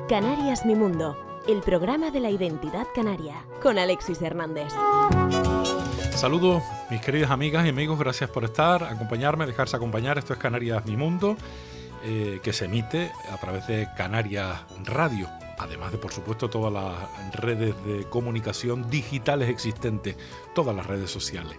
Canarias Mi Mundo, el programa de la identidad canaria, con Alexis Hernández. Saludos, mis queridas amigas y amigos, gracias por acompañarme, dejarse acompañar. Esto es Canarias Mi Mundo, que se emite a través de Canarias Radio, además de, por supuesto, todas las redes de comunicación digitales existentes, todas las redes sociales.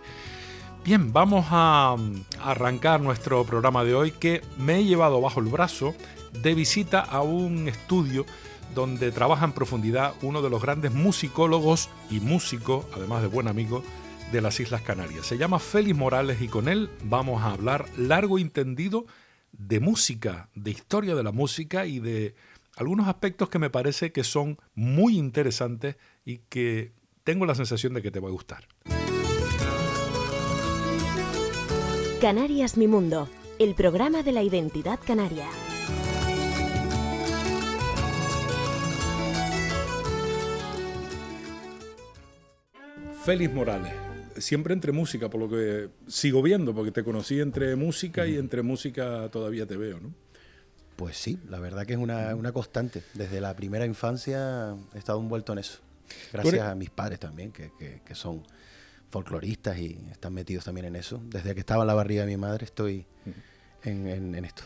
Bien, vamos a arrancar nuestro programa de hoy, que me he llevado bajo el brazo de visita a un estudio donde trabaja en profundidad uno de los grandes musicólogos y músicos, además de buen amigo, de las Islas Canarias. Se llama Félix Morales y con él vamos a hablar largo y tendido de música, de historia de la música y de algunos aspectos que me parece que son muy interesantes y que tengo la sensación de que te va a gustar. Canarias Mi Mundo, el programa de la identidad canaria. Félix Morales, siempre entre música, por lo que sigo viendo, porque te conocí entre música y entre música todavía te veo, ¿no? Pues sí, la verdad que es una constante. Desde la primera infancia he estado envuelto en eso. Gracias a mis padres también, que son folcloristas y están metidos también en eso. Desde que estaba en la barriga de mi madre estoy en esto.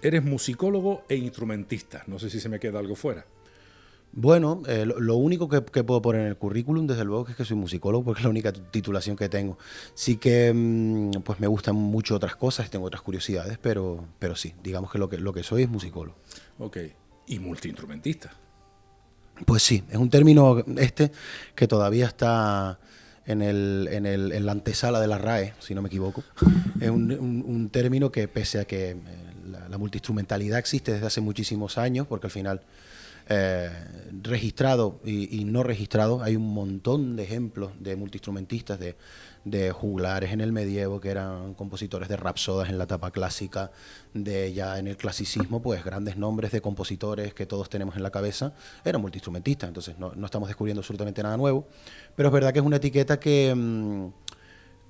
Eres musicólogo e instrumentista. No sé si se me queda algo fuera. Bueno, lo único que puedo poner en el currículum, desde luego, es que soy musicólogo, porque es la única titulación que tengo. Sí que pues me gustan mucho otras cosas, tengo otras curiosidades, pero sí, digamos que lo que soy es musicólogo. Ok, y multiinstrumentista. Pues sí, es un término que todavía está en la antesala de la RAE, si no me equivoco. Es un término que, pese a que la multiinstrumentalidad existe desde hace muchísimos años, porque al final registrado y no registrado, hay un montón de ejemplos de multiinstrumentistas, de juglares en el medievo, que eran compositores de rapsodas en la etapa clásica, de ya en el clasicismo, pues grandes nombres de compositores que todos tenemos en la cabeza eran multiinstrumentistas. Entonces no estamos descubriendo absolutamente nada nuevo, pero es verdad que es una etiqueta que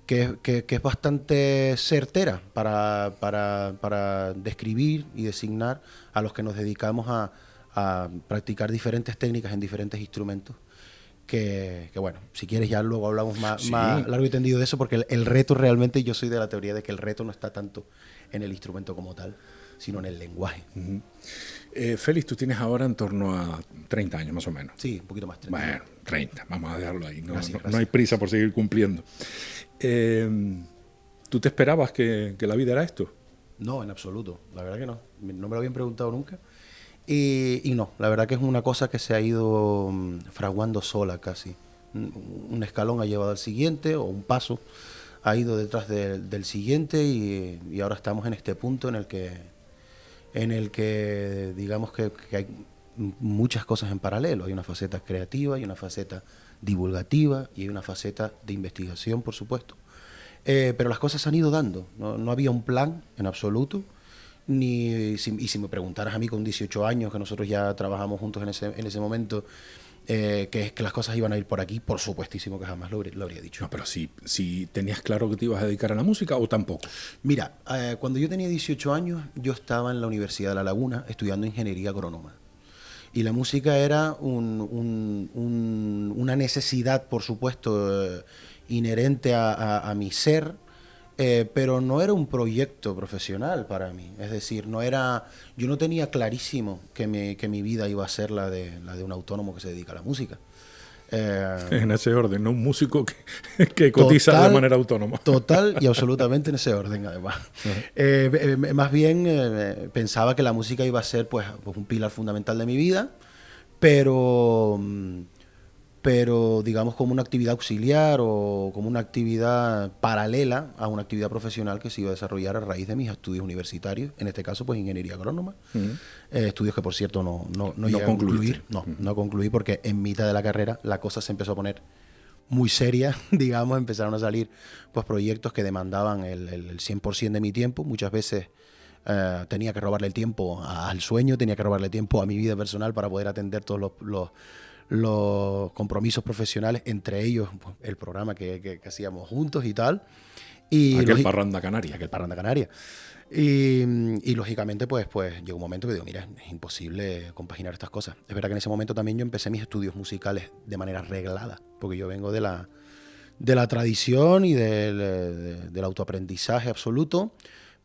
es bastante certera para describir y designar a los que nos dedicamos a practicar diferentes técnicas en diferentes instrumentos, que bueno, si quieres ya luego hablamos más largo y tendido de eso, porque el reto realmente, yo soy de la teoría de que el reto no está tanto en el instrumento como tal, sino en el lenguaje. Félix, tú tienes ahora en torno a 30 años más o menos. Sí, un poquito más. 30. Bueno, 30, vamos a dejarlo ahí, Gracias. No hay prisa por seguir cumpliendo. ¿Tú te esperabas que la vida era esto? No, en absoluto, la verdad que no me lo habían preguntado nunca. Y no, la verdad que es una cosa que se ha ido fraguando sola casi. Un escalón ha llevado al siguiente, o un paso ha ido detrás del siguiente, y ahora estamos en este punto en el que digamos que hay muchas cosas en paralelo. Hay una faceta creativa, hay una faceta divulgativa y hay una faceta de investigación, por supuesto. Pero las cosas se han ido dando, no había un plan en absoluto. Y si me preguntaras a mí con 18 años, que nosotros ya trabajamos juntos en ese momento, que las cosas iban a ir por aquí, por supuestísimo que jamás lo habría dicho. No, pero si tenías claro que te ibas a dedicar a la música o tampoco. Mira, cuando yo tenía 18 años, yo estaba en la Universidad de La Laguna estudiando ingeniería agrónoma. Y la música era una necesidad, por supuesto, inherente a mi ser, pero no era un proyecto profesional para mí. Es decir, yo no tenía clarísimo que mi vida iba a ser la de un autónomo que se dedica a la música. En ese orden, ¿no? Un músico que cotiza de manera autónoma. Total y absolutamente en ese orden, además. Más bien pensaba que la música iba a ser pues un pilar fundamental de mi vida, pero digamos como una actividad auxiliar o como una actividad paralela a una actividad profesional que se iba a desarrollar a raíz de mis estudios universitarios, en este caso pues ingeniería agrónoma, estudios que por cierto no llegué a concluir, no concluí, porque en mitad de la carrera la cosa se empezó a poner muy seria, digamos, empezaron a salir pues proyectos que demandaban el 100% de mi tiempo. Muchas veces tenía que robarle el tiempo al sueño, tenía que robarle tiempo a mi vida personal para poder atender todos los compromisos profesionales, entre ellos pues, el programa que hacíamos juntos y tal. Y aquel Parranda Canaria. Aquel Parranda Canaria. Y lógicamente pues llegó un momento que digo, mira, es imposible compaginar estas cosas. Es verdad que en ese momento también yo empecé mis estudios musicales de manera reglada, porque yo vengo de la tradición y del autoaprendizaje absoluto,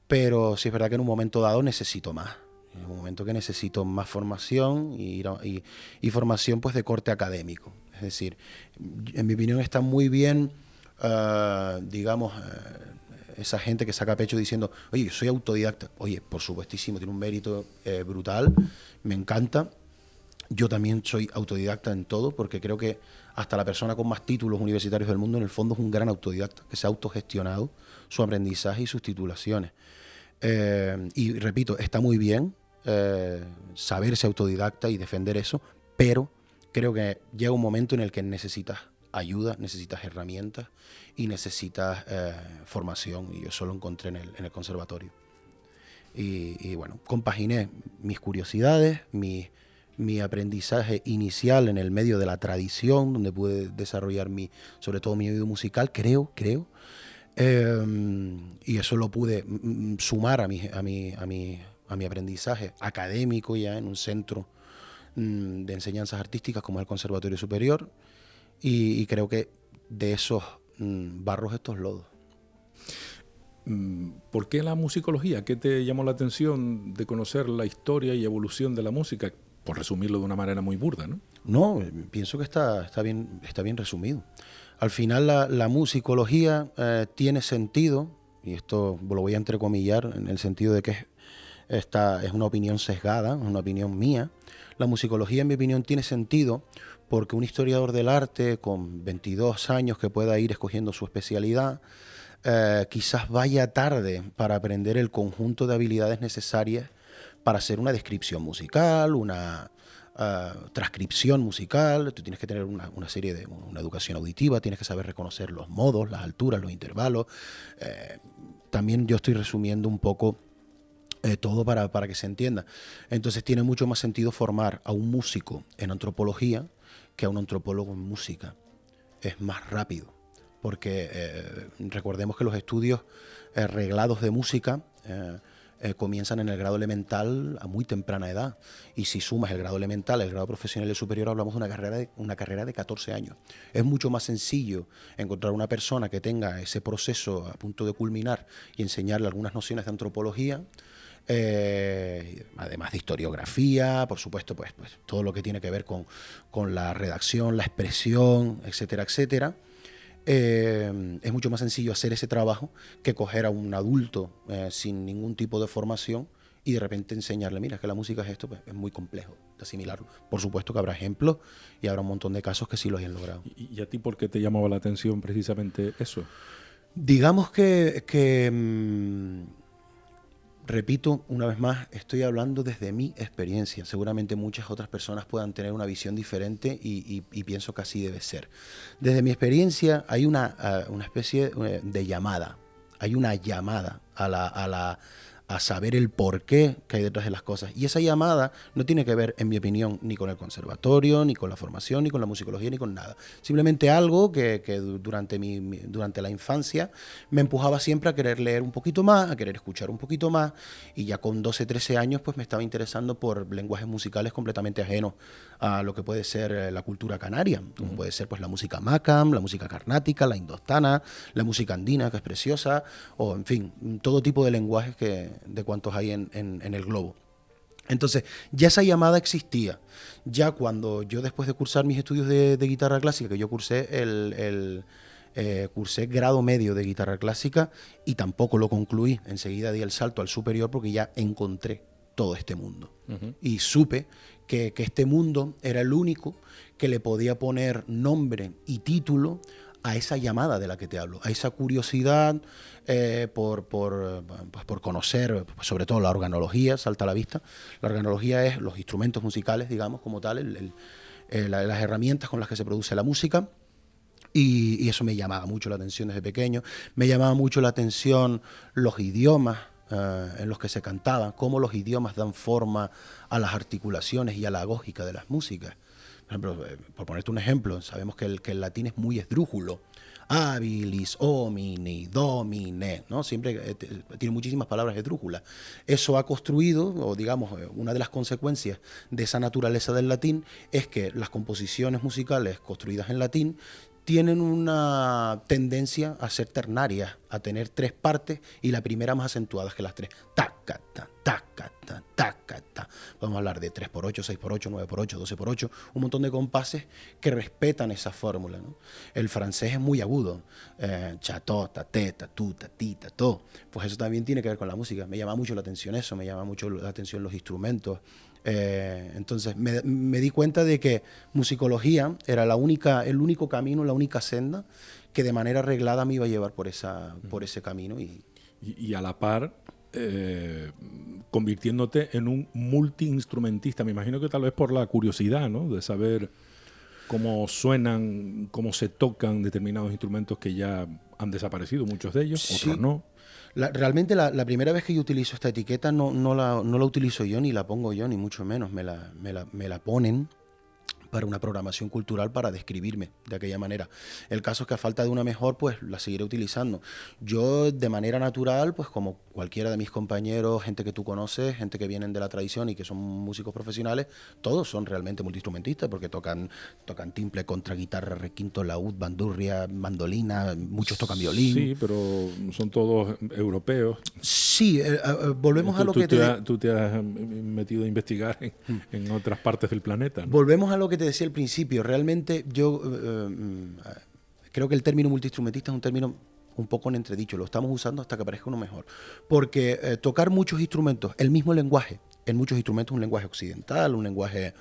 pero sí es verdad que en un momento dado necesito más. En un momento que necesito más formación y formación pues de corte académico. Es decir, en mi opinión está muy bien, esa gente que saca pecho diciendo, oye, yo soy autodidacta. Oye, por supuestísimo, tiene un mérito brutal, me encanta. Yo también soy autodidacta en todo, porque creo que hasta la persona con más títulos universitarios del mundo, en el fondo, es un gran autodidacta, que se ha autogestionado su aprendizaje y sus titulaciones. Y repito, está muy bien saberse autodidacta y defender eso, pero creo que llega un momento en el que necesitas ayuda, necesitas herramientas y necesitas formación, y yo eso lo encontré en el conservatorio. Y bueno, compaginé mis curiosidades, mi aprendizaje inicial en el medio de la tradición, donde pude desarrollar sobre todo mi oído musical, creo, y eso lo pude sumar a mi aprendizaje académico ya en un centro de enseñanzas artísticas como es el Conservatorio Superior, y creo que de esos barros estos lodos. ¿Por qué la musicología? ¿Qué te llamó la atención de conocer la historia y evolución de la música? Por resumirlo de una manera muy burda, ¿no? No, pienso que está bien resumido. Al final la musicología tiene sentido, y esto lo voy a entrecomillar en el sentido de que es una opinión sesgada, es una opinión mía. La musicología, en mi opinión, tiene sentido porque un historiador del arte con 22 años que pueda ir escogiendo su especialidad, quizás vaya tarde para aprender el conjunto de habilidades necesarias para hacer una descripción musical, una transcripción musical. Tú tienes que tener una serie de una educación auditiva, tienes que saber reconocer los modos, las alturas, los intervalos. También yo estoy resumiendo un poco todo para que se entienda. Entonces tiene mucho más sentido formar a un músico en antropología que a un antropólogo en música. Es más rápido, porque recordemos que los estudios reglados de música comienzan en el grado elemental a muy temprana edad, y si sumas el grado elemental, el grado profesional y el superior, hablamos de una carrera de 14 años. Es mucho más sencillo encontrar una persona que tenga ese proceso a punto de culminar y enseñarle algunas nociones de antropología, además de historiografía, por supuesto, pues todo lo que tiene que ver con la redacción, la expresión, etcétera, etcétera. Es mucho más sencillo hacer ese trabajo que coger a un adulto sin ningún tipo de formación y de repente enseñarle, mira, que la música es esto, pues es muy complejo de asimilarlo. Por supuesto que habrá ejemplos y habrá un montón de casos que sí lo hayan logrado. ¿Y a ti por qué te llamaba la atención precisamente eso? Digamos que repito, una vez más, estoy hablando desde mi experiencia. Seguramente muchas otras personas puedan tener una visión diferente y pienso que así debe ser. Desde mi experiencia hay una especie de llamada. Hay una llamada a saber el porqué que hay detrás de las cosas. Y esa llamada no tiene que ver, en mi opinión, ni con el conservatorio, ni con la formación, ni con la musicología, ni con nada. Simplemente algo que durante la infancia me empujaba siempre a querer leer un poquito más, a querer escuchar un poquito más, y ya con 12, 13 años pues me estaba interesando por lenguajes musicales completamente ajenos a lo que puede ser la cultura canaria, como puede ser pues la música macam, la música carnática, la indostana, la música andina, que es preciosa, o en fin, todo tipo de lenguajes de cuantos hay en el globo. Entonces, ya esa llamada existía. Ya cuando yo, después de cursar mis estudios de guitarra clásica, que yo cursé cursé grado medio de guitarra clásica y tampoco lo concluí. Enseguida di el salto al superior porque ya encontré todo este mundo. Y supe que este mundo era el único que le podía poner nombre y título a esa llamada de la que te hablo, a esa curiosidad por conocer, sobre todo la organología, salta a la vista. La organología es los instrumentos musicales, digamos, como tal, las herramientas con las que se produce la música. Y eso me llamaba mucho la atención desde pequeño. Me llamaba mucho la atención los idiomas en los que se cantaba, cómo los idiomas dan forma a las articulaciones y a la agógica de las músicas. Por ejemplo, por ponerte un ejemplo, sabemos que el latín es muy esdrújulo. Habilis, homini, domine, ¿no? Siempre tiene muchísimas palabras esdrújulas. Eso ha construido, o digamos, una de las consecuencias de esa naturaleza del latín es que las composiciones musicales construidas en latín tienen una tendencia a ser ternarias, a tener tres partes y la primera más acentuada que las tres. Tacata, tacata, tacata. Podemos hablar de 3x8, 6x8, 9x8, 12x8, un montón de compases que respetan esa fórmula, ¿no? El francés es muy agudo. Cható, taté, tatú, tatí, tató. Pues eso también tiene que ver con la música. Me llama mucho la atención eso, me llama mucho la atención los instrumentos. Entonces me di cuenta de que musicología era el único camino, la única senda que de manera arreglada me iba a llevar por ese camino. Y a la par, convirtiéndote en un multiinstrumentista. Me imagino que tal vez por la curiosidad, ¿no? De saber cómo suenan, cómo se tocan determinados instrumentos que ya han desaparecido, muchos de ellos, Sí. otros no. Realmente la primera vez que yo utilizo esta etiqueta no la utilizo yo, ni la pongo yo, ni mucho menos. Me la ponen para una programación cultural para describirme de aquella manera. El caso es que a falta de una mejor, pues la seguiré utilizando. Yo de manera natural, pues como cualquiera de mis compañeros, gente que tú conoces, gente que vienen de la tradición y que son músicos profesionales, todos son realmente multiinstrumentistas porque tocan timple, contraguitarra, requinto, laúd, bandurria, mandolina, muchos tocan violín. Sí, pero son todos europeos. Sí, volvemos a lo que tú te has metido a investigar en otras partes del planeta, ¿no? Volvemos a lo que te decía al principio. Realmente yo creo que el término multiinstrumentista es un término un poco en entredicho. Lo estamos usando hasta que aparezca uno mejor. Porque tocar muchos instrumentos, el mismo lenguaje, en muchos instrumentos un lenguaje occidental, un lenguaje,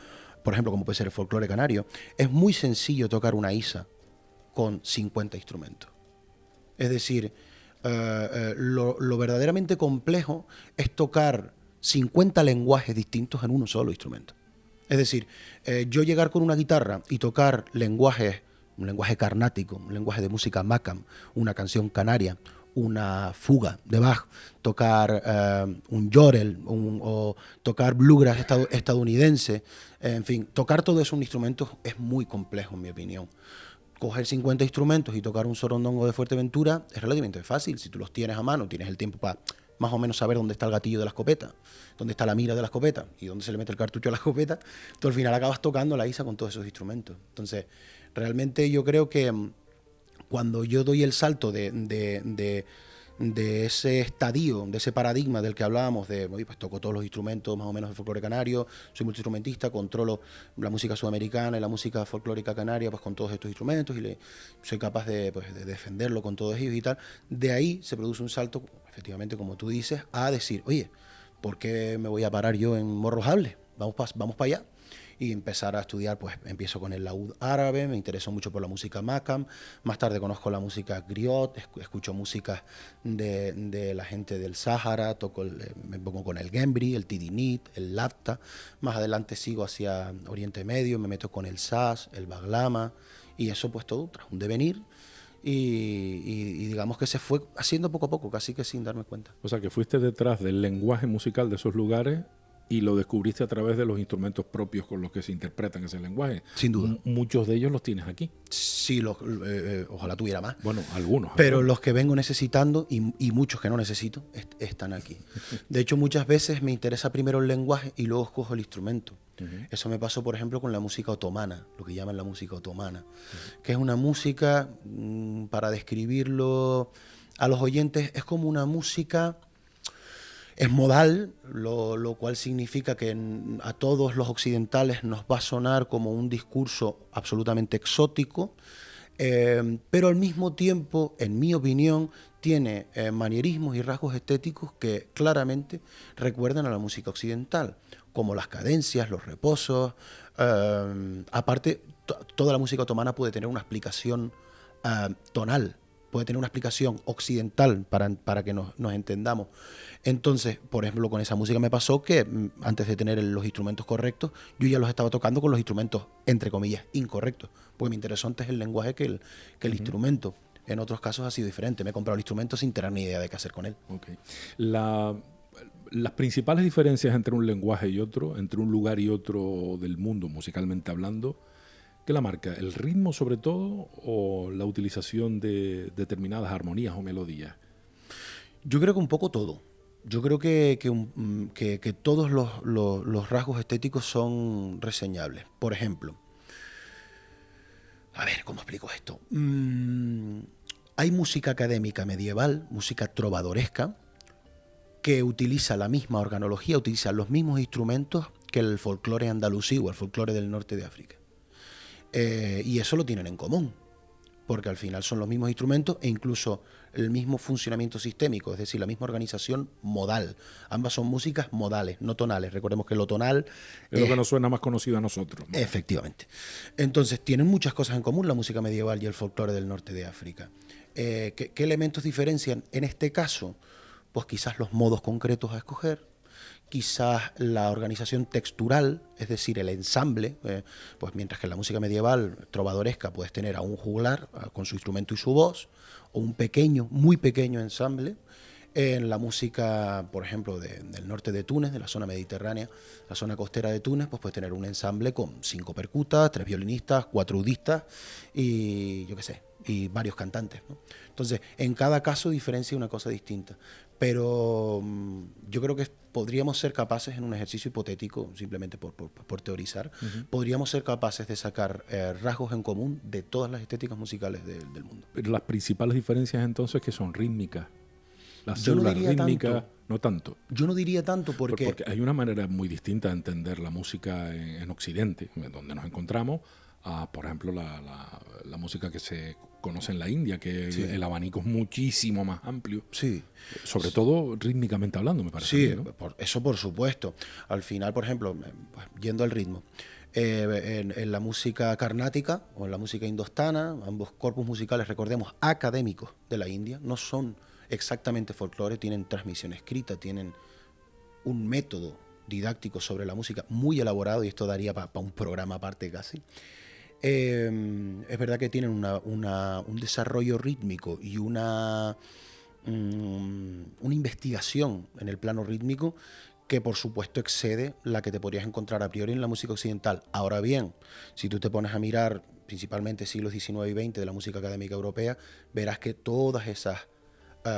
por ejemplo, como puede ser el folclore canario, es muy sencillo tocar una isa con 50 instrumentos. Es decir, lo verdaderamente complejo es tocar 50 lenguajes distintos en uno solo instrumento. Es decir, yo llegar con una guitarra y tocar un lenguaje carnático, un lenguaje de música macam, una canción canaria, una fuga de Bach, tocar un yodel o tocar bluegrass estadounidense, en fin, tocar todo eso en un instrumento es muy complejo en mi opinión. Coger 50 instrumentos y tocar un sorondongo de Fuerteventura es relativamente fácil. Si tú los tienes a mano, tienes el tiempo para más o menos saber dónde está el gatillo de la escopeta, dónde está la mira de la escopeta y dónde se le mete el cartucho a la escopeta, tú al final acabas tocando la isa con todos esos instrumentos. Entonces, realmente yo creo que cuando yo doy el salto de ese estadio, de ese paradigma del que hablábamos, pues toco todos los instrumentos más o menos de folclore canario, soy multiinstrumentista, controlo la música sudamericana y la música folclórica canaria pues con todos estos instrumentos y soy capaz de defenderlo con todos ellos y tal. De ahí se produce un salto, efectivamente, como tú dices, a decir, oye, ¿por qué me voy a parar yo en Morrojable? Vamos para allá. Y empezar a estudiar, pues empiezo con el laúd árabe, me interesó mucho por la música macam, más tarde conozco la música griot, escucho música de la gente del Sáhara, me pongo con el gembri, el tidinit, el lapta, más adelante sigo hacia Oriente Medio, me meto con el saz, el baglama, y eso pues todo tras un devenir, y digamos que se fue haciendo poco a poco, casi que sin darme cuenta. O sea, que fuiste detrás del lenguaje musical de esos lugares y lo descubriste a través de los instrumentos propios con los que se interpretan ese lenguaje. Sin duda. Muchos de ellos los tienes aquí. Sí, ojalá tuviera más. Bueno, algunos. Pero los que vengo necesitando y muchos que no necesito están aquí. De hecho, muchas veces me interesa primero el lenguaje y luego escojo el instrumento. Eso me pasó, por ejemplo, con la música otomana, lo que llaman la música otomana, que es una música, para describirlo a los oyentes, es como una música... Es modal, lo cual significa que a todos los occidentales nos va a sonar como un discurso absolutamente exótico, pero al mismo tiempo, en mi opinión, tiene manierismos y rasgos estéticos que claramente recuerdan a la música occidental, como las cadencias, los reposos. Aparte, toda la música otomana puede tener una explicación tonal, puede tener una explicación occidental para que nos entendamos. Entonces, por ejemplo, con esa música me pasó que antes de tener los instrumentos correctos, yo ya los estaba tocando con los instrumentos, entre comillas, incorrectos, porque me interesó antes el lenguaje que el instrumento. En otros casos ha sido diferente. Me he comprado el instrumento sin tener ni idea de qué hacer con él. Okay. Las principales diferencias entre un lenguaje y otro, entre un lugar y otro del mundo, musicalmente hablando, ¿Qué la marca? ¿El ritmo sobre todo o la utilización de determinadas armonías o melodías? Yo creo que un poco todo. Yo creo que todos los rasgos estéticos son reseñables. Por ejemplo, a ver, ¿cómo explico esto? Hay música académica medieval, música trovadoresca, que utiliza la misma organología, utiliza los mismos instrumentos que el folclore andalusí o el folclore del norte de África. Y eso lo tienen en común, porque al final son los mismos instrumentos e incluso el mismo funcionamiento sistémico, es decir, la misma organización modal. Ambas son músicas modales, no tonales. Recordemos que lo tonal es lo que nos suena más conocido a nosotros, ¿no? Efectivamente. Entonces, tienen muchas cosas en común la música medieval y el folclore del norte de África. ¿Qué elementos diferencian? En este caso, pues quizás los modos concretos a escoger, quizás la organización textural, es decir, el ensamble, pues mientras que en la música medieval trovadoresca puedes tener a un juglar con su instrumento y su voz, o un pequeño, muy pequeño ensamble. En la música, por ejemplo, del norte de Túnez, de la zona mediterránea, la zona costera de Túnez, pues puedes tener un ensamble con 5 percutas, 3 violinistas, 4 udistas y yo qué sé, y varios cantantes, ¿no? Entonces, en cada caso diferencia una cosa distinta. Pero yo creo que podríamos ser capaces, en un ejercicio hipotético, simplemente por teorizar, podríamos ser capaces de sacar rasgos en común de todas las estéticas musicales del mundo. Pero las principales diferencias entonces que son rítmicas. Las Yo no células diría rítmicas, tanto. No tanto. Yo no diría tanto porque hay una manera muy distinta de entender la música en Occidente, donde nos encontramos, a, por ejemplo, la música que se conoce en la India, que sí, el abanico es muchísimo más amplio. Sí. Sobre todo rítmicamente hablando, me parece. Sí, ¿no? Eso por supuesto. Al final, por ejemplo, pues, yendo al ritmo, en la música carnática o en la música indostana, ambos corpus musicales, recordemos, académicos de la India, no son exactamente folclore, tienen transmisión escrita, tienen un método didáctico sobre la música muy elaborado, y esto daría para un programa aparte casi. Es verdad que tienen un desarrollo rítmico y una investigación en el plano rítmico que por supuesto excede la que te podrías encontrar a priori en la música occidental. Ahora bien, si tú te pones a mirar principalmente siglos XIX y XX de la música académica europea, verás que todas esas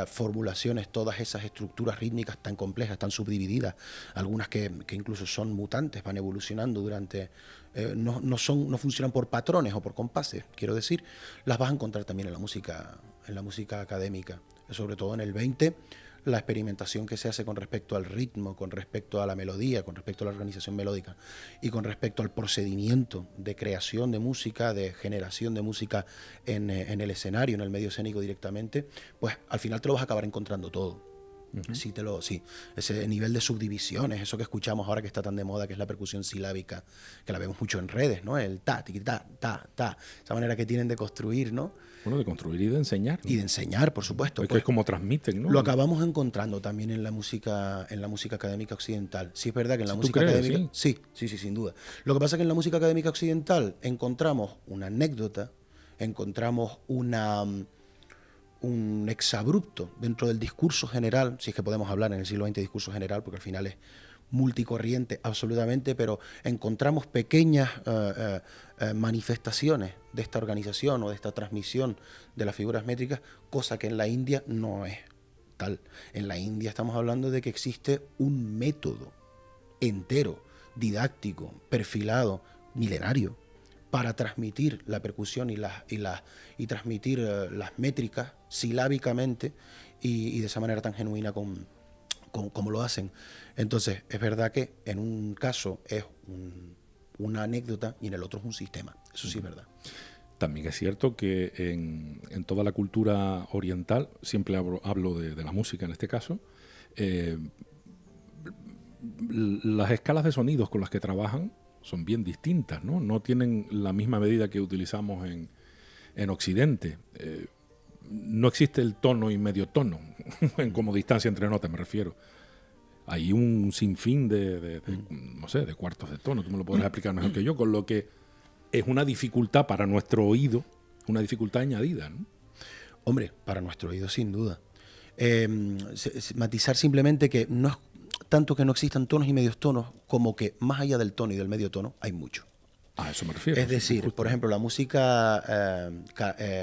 formulaciones, todas esas estructuras rítmicas tan complejas, tan subdivididas, algunas que incluso son mutantes, van evolucionando durante... no funcionan por patrones o por compases, quiero decir, las vas a encontrar también en la música académica, sobre todo en el 20, la experimentación que se hace con respecto al ritmo, con respecto a la melodía, con respecto a la organización melódica y con respecto al procedimiento de creación de música, de generación de música en el escenario, en el medio escénico directamente, pues al final te lo vas a acabar encontrando todo. Sí, ese nivel de subdivisiones, eso que escuchamos ahora que está tan de moda, que es la percusión silábica, que la vemos mucho en redes, ¿no? El ta, tiqui, ta, esa manera que tienen de construir, ¿no? Bueno, de construir y de enseñar, ¿no? Y de enseñar, por supuesto. Es que es como transmiten, ¿no? Lo acabamos encontrando también en la música académica occidental. Sí, es verdad que en la música académica... Sí, sin duda. Lo que pasa es que en la música académica occidental encontramos una anécdota, encontramos un exabrupto dentro del discurso general, si es que podemos hablar en el siglo XX de discurso general, porque al final es multicorriente absolutamente, pero encontramos pequeñas manifestaciones de esta organización o de esta transmisión de las figuras métricas, cosa que en la India no es tal. En la India estamos hablando de que existe un método entero, didáctico, perfilado, milenario, para transmitir la percusión y transmitir las métricas silábicamente y de esa manera tan genuina como lo hacen. Entonces, es verdad que en un caso es una anécdota y en el otro es un sistema. Eso sí es verdad. También es cierto que en toda la cultura oriental, siempre hablo de la música en este caso, las escalas de sonidos con las que trabajan son bien distintas, ¿no? No tienen la misma medida que utilizamos en Occidente. No existe el tono y medio tono, como distancia entre notas me refiero. Hay un sinfín de cuartos de tono, tú me lo podrás explicar mejor que yo, con lo que es una dificultad para nuestro oído, una dificultad añadida, ¿no? Hombre, para nuestro oído sin duda. Matizar simplemente que no es tanto que no existan tonos y medios tonos, como que más allá del tono y del medio tono hay mucho. A eso me refiero. Es decir, justo. por ejemplo, la música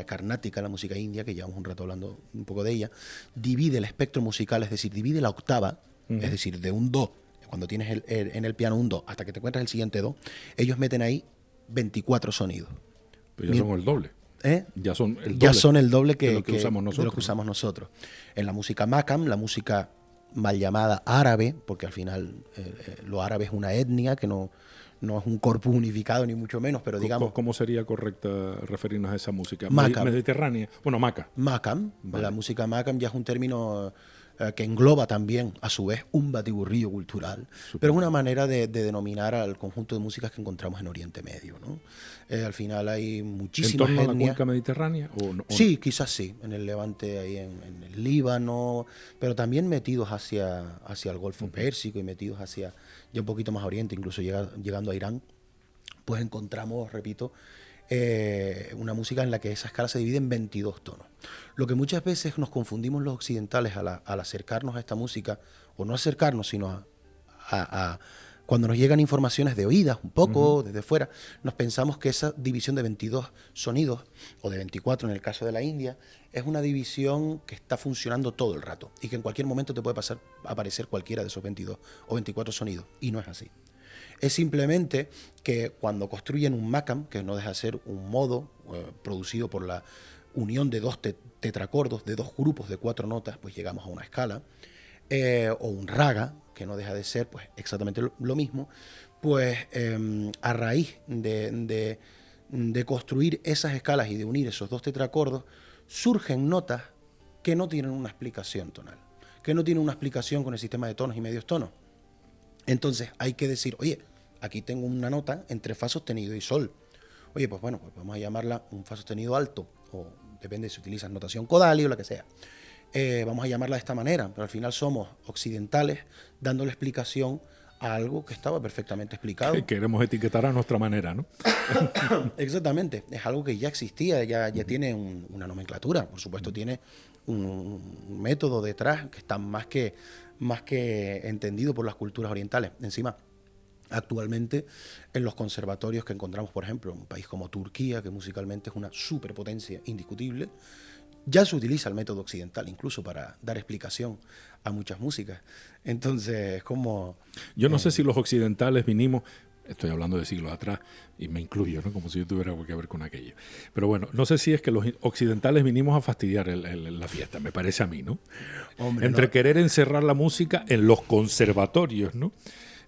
carnática, la música india, que llevamos un rato hablando un poco de ella, divide el espectro musical, es decir, divide la octava, es decir, de un do, cuando tienes en el piano un do, hasta que te encuentras el siguiente do, ellos meten ahí 24 sonidos. Pero ya son el doble. Ya son el doble. Ya son el doble de lo que usamos de lo que usamos nosotros. En la música Makam, la música mal llamada árabe, porque al final lo árabe es una etnia que no es un corpus unificado ni mucho menos, pero digamos... ¿Cómo sería correcta referirnos a esa música? Makam. Mediterránea. Bueno, Maca. Makam, vale. La música Makam ya es un término que engloba también, a su vez, un batiburrillo cultural, pero es una manera de denominar al conjunto de músicas que encontramos en Oriente Medio, ¿no? Al final hay muchísimas etnias. ¿En torno a la cuenca mediterránea? Sí, quizás sí, en el Levante, ahí en el Líbano, pero también metidos hacia el Golfo Pérsico y metidos hacia ya un poquito más oriente, incluso llegando a Irán, pues encontramos, repito, una música en la que esa escala se divide en 22 tonos. Lo que muchas veces nos confundimos los occidentales al acercarnos a esta música, o no acercarnos, sino a cuando nos llegan informaciones de oídas, un poco, desde fuera, nos pensamos que esa división de 22 sonidos, o de 24 en el caso de la India, es una división que está funcionando todo el rato, y que en cualquier momento te puede aparecer cualquiera de esos 22 o 24 sonidos, y no es así. Es simplemente que cuando construyen un makam, que no deja de ser un modo producido por la unión de dos tetracordos, de dos grupos de 4 notas, pues llegamos a una escala, o un raga, que no deja de ser pues exactamente lo mismo, pues a raíz de construir esas escalas y de unir esos dos tetracordos, surgen notas que no tienen una explicación tonal, que no tienen una explicación con el sistema de tonos y medios tonos. Entonces hay que decir, oye, aquí tengo una nota entre fa sostenido y sol. Oye, pues bueno, pues vamos a llamarla un fa sostenido alto, o depende si utilizas notación Kodali o la que sea. Vamos a llamarla de esta manera, pero al final somos occidentales dándole explicación a algo que estaba perfectamente explicado. Queremos etiquetar a nuestra manera, ¿no? Exactamente, es algo que ya existía, ya tiene una nomenclatura, por supuesto tiene un método detrás que está más que entendido por las culturas orientales. Encima, actualmente en los conservatorios que encontramos, por ejemplo, en un país como Turquía, que musicalmente es una superpotencia indiscutible, ya se utiliza el método occidental, incluso para dar explicación a muchas músicas. Entonces, como... Yo no sé si los occidentales vinimos, estoy hablando de siglos atrás, y me incluyo, ¿no? Como si yo tuviera algo que ver con aquello. Pero bueno, no sé si es que los occidentales vinimos a fastidiar la fiesta, me parece a mí, ¿no? Hombre, entre no. querer encerrar la música en los conservatorios, ¿no?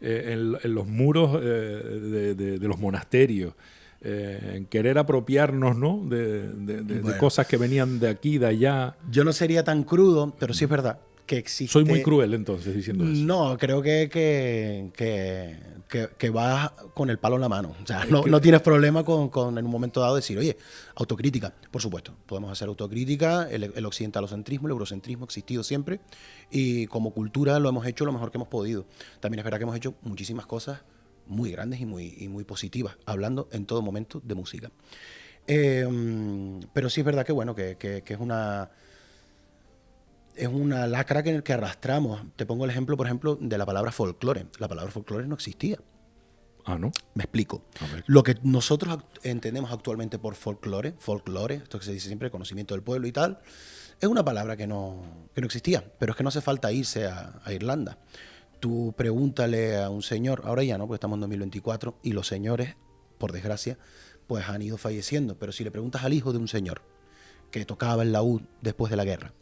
En los muros de los monasterios, en querer apropiarnos, ¿no? de cosas que venían de aquí, de allá. Yo no sería tan crudo, pero sí es verdad que existe... Soy muy cruel entonces diciendo eso. No, creo que vas con el palo en la mano. O sea, no tienes problema con en un momento dado decir, oye, autocrítica. Por supuesto, podemos hacer autocrítica. El occidentalocentrismo, el eurocentrismo ha existido siempre, y como cultura lo hemos hecho lo mejor que hemos podido. También es verdad que hemos hecho muchísimas cosas muy grandes y muy positivas, hablando en todo momento de música. Pero sí es verdad que bueno, que es una lacra que arrastramos. Te pongo el ejemplo, por ejemplo, de la palabra folclore. La palabra folclore no existía. Ah, ¿no? Me explico. Lo que nosotros entendemos actualmente por folclore, esto que se dice siempre, conocimiento del pueblo y tal, es una palabra que no existía. Pero es que no hace falta irse a Irlanda. Tú pregúntale a un señor, ahora ya no, porque estamos en 2024, y los señores, por desgracia, pues han ido falleciendo. Pero si le preguntas al hijo de un señor que tocaba el laúd después de la guerra,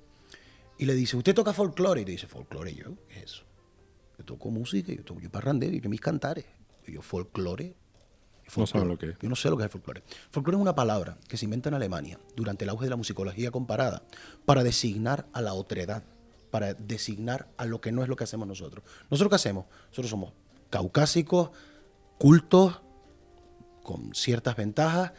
y le dice, ¿usted toca folclore? Y te dice, ¿folclore yo? ¿Qué es eso? Yo toco música, yo parrandero, yo mis cantares. Y yo, ¿folclore? No saben lo que es. Yo no sé lo que es el folclore. Folclore es una palabra que se inventa en Alemania durante el auge de la musicología comparada para designar a la otredad, para designar a lo que no es lo que hacemos nosotros. ¿Nosotros qué hacemos? Nosotros somos caucásicos, cultos, con ciertas ventajas,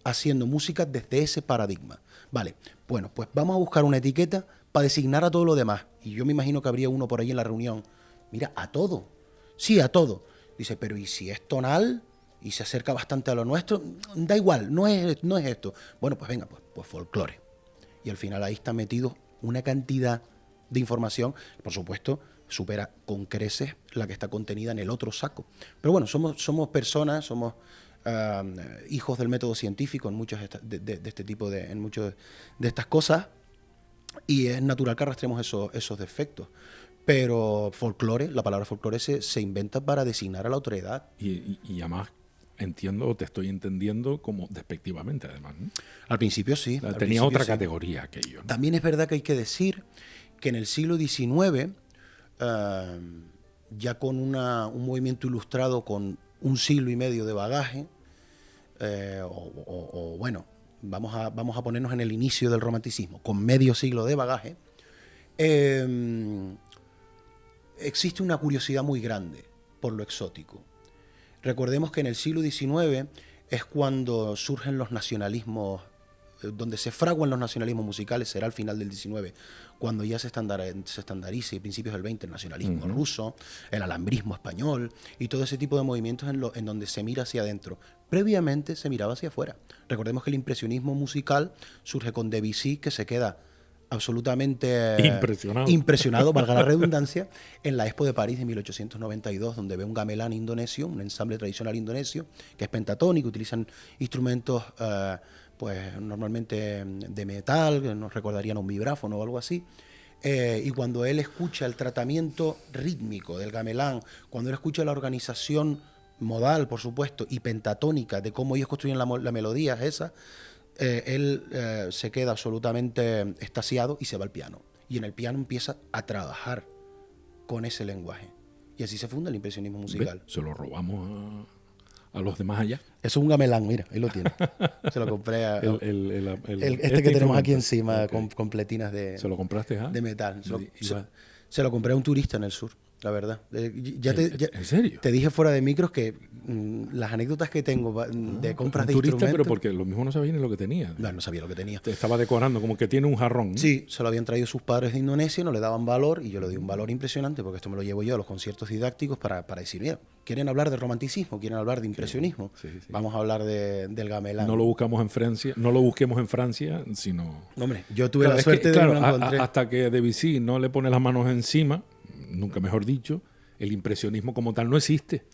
haciendo música desde ese paradigma. Vale, bueno, pues vamos a buscar una etiqueta para designar a todo lo demás. Y yo me imagino que habría uno por ahí en la reunión. Mira, a todo. Sí, a todo. Dice, pero ¿y si es tonal y se acerca bastante a lo nuestro? Da igual, no es esto. Bueno, pues venga, pues folclore. Y al final ahí está metido una cantidad de información, por supuesto, supera con creces la que está contenida en el otro saco. Pero bueno, somos personas, somos hijos del método científico en muchos de este tipo en muchas de estas cosas, y es natural que arrastremos esos defectos. Pero folclore, la palabra folclore se inventa para designar a la autoridad. Y además entiendo, te estoy entendiendo como despectivamente, además, ¿no? Al principio sí. Tenía otra categoría aquello, ¿no? También es verdad que hay que decir que en el siglo XIX, ya con un movimiento ilustrado con un siglo y medio de bagaje, bueno, vamos a ponernos en el inicio del romanticismo, con medio siglo de bagaje, existe una curiosidad muy grande por lo exótico. Recordemos que en el siglo XIX es cuando surgen los nacionalismos, donde se fraguan los nacionalismos musicales, será al final del XIX, cuando ya se estandariza, y principios del XX, el nacionalismo ruso, el alambrismo español, y todo ese tipo de movimientos en donde se mira hacia adentro. Previamente se miraba hacia afuera. Recordemos que el impresionismo musical surge con Debussy, que se queda absolutamente impresionado, valga la redundancia, en la Expo de París de 1892, donde ve un gamelán indonesio, un ensamble tradicional indonesio, que es pentatónico, utilizan instrumentos pues normalmente de metal, que nos recordarían un vibráfono o algo así. Y cuando él escucha el tratamiento rítmico del gamelán, cuando él escucha la organización modal, por supuesto, y pentatónica de cómo ellos construyen la melodía esa, él se queda absolutamente extasiado y se va al piano. Y en el piano empieza a trabajar con ese lenguaje. Y así se funda el impresionismo musical. Se lo robamos a los demás allá. Eso es un gamelán, mira, ahí lo tiene. Se lo compré a este que tenemos aquí encima, okay, con pletinas de... ¿Se lo compraste de metal. Se lo compré a un turista en el sur, la verdad. ¿En serio? Te dije fuera de micros que las anécdotas que tengo de compras de turista, instrumentos... pero porque lo mismo no sabía ni lo que tenía. No sabía lo que tenía. Te estaba decorando, como que tiene un jarrón, ¿no? Sí, se lo habían traído sus padres de Indonesia, no le daban valor, y yo le di un valor impresionante, porque esto me lo llevo yo a los conciertos didácticos para decir, mira, quieren hablar de romanticismo, quieren hablar de impresionismo, sí. Vamos a hablar del gamelán. No lo buscamos en Francia, no lo busquemos en Francia, sino... Hombre, yo tuve la suerte de que me lo encontré. Hasta que Debussy no le pone las manos encima, nunca mejor dicho, el impresionismo como tal no existe.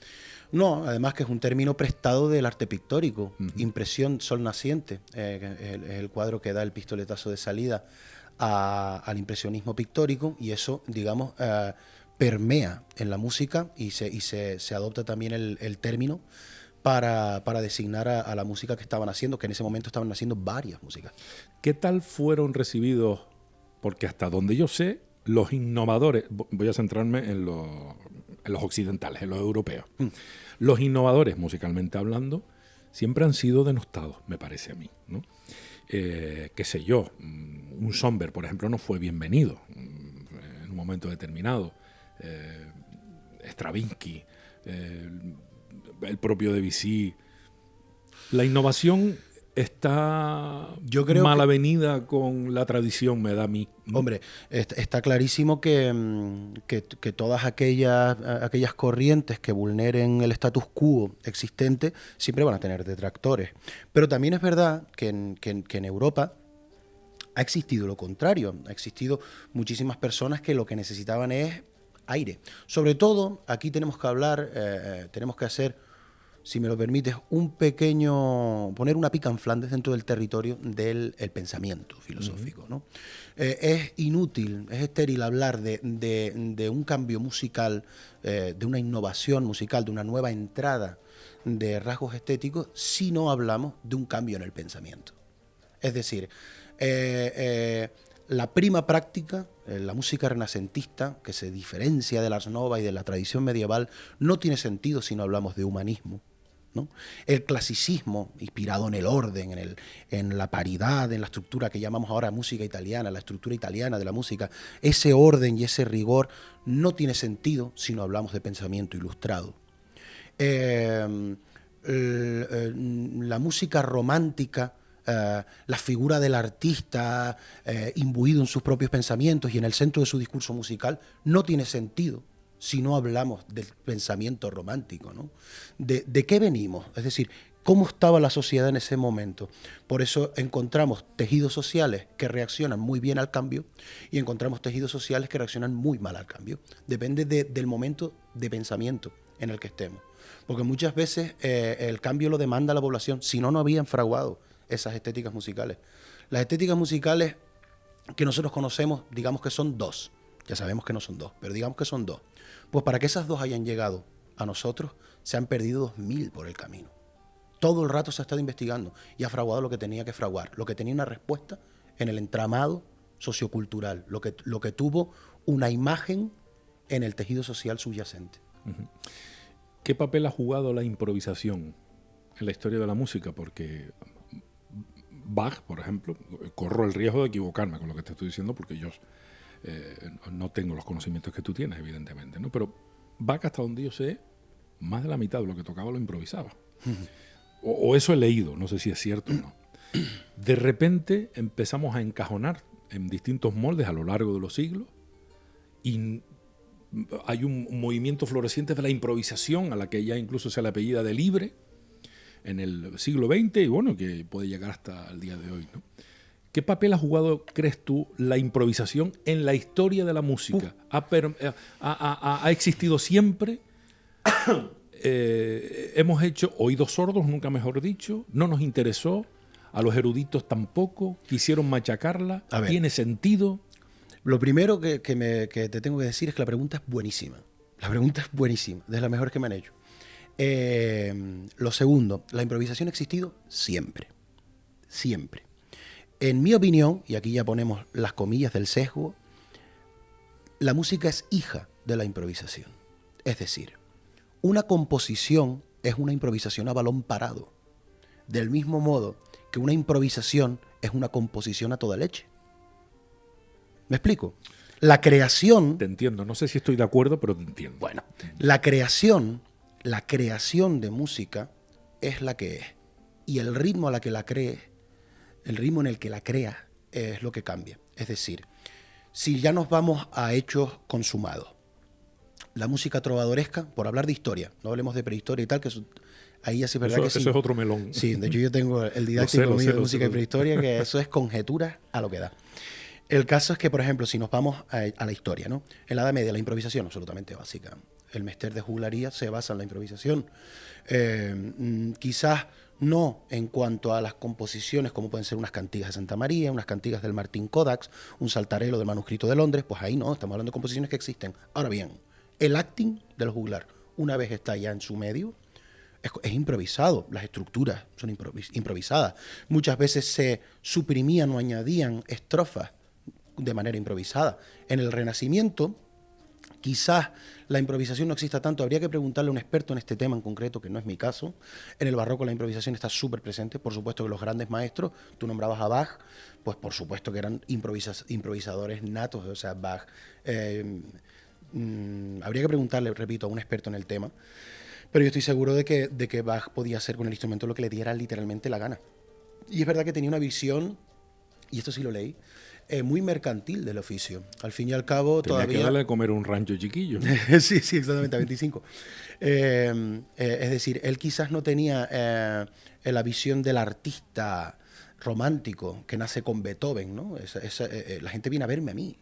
No, además que es un término prestado del arte pictórico. Impresión, sol naciente, es el cuadro que da el pistoletazo de salida al impresionismo pictórico, y eso, digamos, permea en la música, y se adopta también el término para designar a la música que estaban haciendo, que en ese momento estaban haciendo varias músicas. ¿Qué tal fueron recibidos? Porque hasta donde yo sé, los innovadores, voy a centrarme en los occidentales, en los europeos. Los innovadores, musicalmente hablando, siempre han sido denostados, me parece a mí, ¿no? Qué sé yo, un Somber, por ejemplo, no fue bienvenido en un momento determinado. Stravinsky, el propio Debussy. La innovación está mal avenida con la tradición, me da a mí. Hombre, está clarísimo que todas aquellas corrientes que vulneren el status quo existente siempre van a tener detractores. Pero también es verdad que en Europa ha existido lo contrario. Ha existido muchísimas personas que lo que necesitaban es aire. Sobre todo, aquí tenemos que hablar, tenemos que hacer, si me lo permites, poner una pica en Flandes dentro del territorio del pensamiento filosófico, ¿no? Es inútil, es estéril hablar de un cambio musical, de una innovación musical, de una nueva entrada de rasgos estéticos, si no hablamos de un cambio en el pensamiento. Es decir, la prima práctica, la música renacentista, que se diferencia de la Ars Nova y de la tradición medieval, no tiene sentido si no hablamos de humanismo, ¿no? El clasicismo, inspirado en el orden, en la paridad, en la estructura que llamamos ahora música italiana, la estructura italiana de la música, ese orden y ese rigor no tiene sentido si no hablamos de pensamiento ilustrado. La música romántica, la figura del artista imbuido en sus propios pensamientos y en el centro de su discurso musical, no tiene sentido si no hablamos del pensamiento romántico, ¿no? ¿De qué venimos? Es decir, cómo estaba la sociedad en ese momento. Por eso encontramos tejidos sociales que reaccionan muy bien al cambio y encontramos tejidos sociales que reaccionan muy mal al cambio. Depende del momento de pensamiento en el que estemos. Porque muchas veces el cambio lo demanda la población, si no, no habían fraguado esas estéticas musicales. Las estéticas musicales que nosotros conocemos, digamos que son dos. Ya sabemos que no son dos, pero digamos que son dos. Pues para que esas dos hayan llegado a nosotros, se han perdido 2000 por el camino. Todo el rato se ha estado investigando y ha fraguado lo que tenía que fraguar, lo que tenía una respuesta en el entramado sociocultural, lo que tuvo una imagen en el tejido social subyacente. Uh-huh. ¿Qué papel ha jugado la improvisación en la historia de la música? Porque Bach, por ejemplo, corro el riesgo de equivocarme con lo que te estoy diciendo porque yo no tengo los conocimientos que tú tienes, evidentemente, ¿no? Pero Bach, hasta donde yo sé, más de la mitad de lo que tocaba lo improvisaba. O eso he leído, no sé si es cierto o no. De repente empezamos a encajonar en distintos moldes a lo largo de los siglos y hay un movimiento floreciente de la improvisación a la que ya incluso se le apellida de libre en el siglo XX y bueno, que puede llegar hasta el día de hoy, ¿no? ¿Qué papel ha jugado, crees tú, la improvisación en la historia de la música? ¿Ha existido siempre? Hemos hecho oídos sordos, nunca mejor dicho, no nos interesó, a los eruditos tampoco, quisieron machacarla, ¿tiene sentido? Lo primero que te tengo que decir es que la pregunta es buenísima. La pregunta es buenísima, de las mejores que me han hecho. Lo segundo, la improvisación ha existido siempre. Siempre. En mi opinión, y aquí ya ponemos las comillas del sesgo, la música es hija de la improvisación. Es decir, una composición es una improvisación a balón parado. Del mismo modo que una improvisación es una composición a toda leche. ¿Me explico? La creación... Te entiendo, no sé si estoy de acuerdo, pero te entiendo. Bueno, la creación de música es la que es. Y el ritmo a la que la crees, el ritmo en el que la creas, es lo que cambia. Es decir, si ya nos vamos a hechos consumados, la música trovadoresca, por hablar de historia, no hablemos de prehistoria y tal, que ahí ya sí es verdad que sí. Eso es otro melón. Sí, de hecho yo tengo el didáctico mío de música y prehistoria, que eso es conjetura a lo que da. El caso es que, por ejemplo, si nos vamos a la historia, ¿no? En la Edad Media, la improvisación absolutamente básica. El mester de juglaría se basa en la improvisación. Quizás no en cuanto a las composiciones, como pueden ser unas cantigas de Santa María, unas cantigas del Martín Codax, un saltarelo del manuscrito de Londres, pues ahí no, estamos hablando de composiciones que existen. Ahora bien, el acting del juglar, una vez está ya en su medio, es improvisado, las estructuras son improvisadas. Muchas veces se suprimían o añadían estrofas de manera improvisada. En el Renacimiento, quizás la improvisación no exista tanto, habría que preguntarle a un experto en este tema en concreto, que no es mi caso. En el barroco la improvisación está súper presente, por supuesto que los grandes maestros, tú nombrabas a Bach, pues por supuesto que eran improvisadores natos, o sea, Bach... habría que preguntarle, repito, a un experto en el tema, pero yo estoy seguro de que Bach podía hacer con el instrumento lo que le diera literalmente la gana. Y es verdad que tenía una visión, y esto sí lo leí, muy mercantil del oficio. Al fin y al cabo, tenía todavía... que darle de comer un rancho chiquillo, ¿no? Sí, exactamente, a 25. Es decir, él quizás no tenía la visión del artista romántico que nace con Beethoven, ¿no? La gente viene a verme a mí,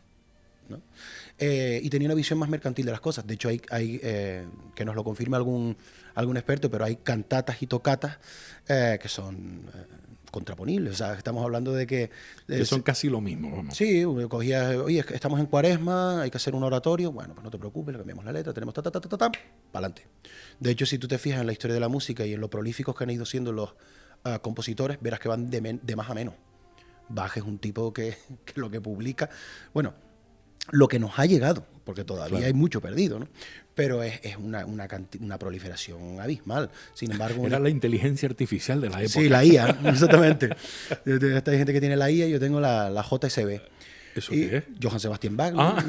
¿no? Y tenía una visión más mercantil de las cosas. De hecho, hay que nos lo confirme algún experto, pero hay cantatas y tocatas que son contraponibles. O sea, estamos hablando de que son casi lo mismo, vamos. Sí, cogías, oye, estamos en Cuaresma, hay que hacer un oratorio, bueno, pues no te preocupes, le cambiamos la letra, tenemos para adelante. De hecho, si tú te fijas en la historia de la música y en lo prolíficos que han ido siendo los compositores, verás que van de más a menos. Bach es un tipo que lo que publica, bueno, lo que nos ha llegado, porque todavía hay mucho perdido, ¿no? Pero es una proliferación abismal. Sin embargo... Era la inteligencia artificial de la época. Sí, la IA, exactamente. Hay gente que tiene la IA y yo tengo la JSB. ¿Eso qué es? Johann Sebastian Bach. Ah.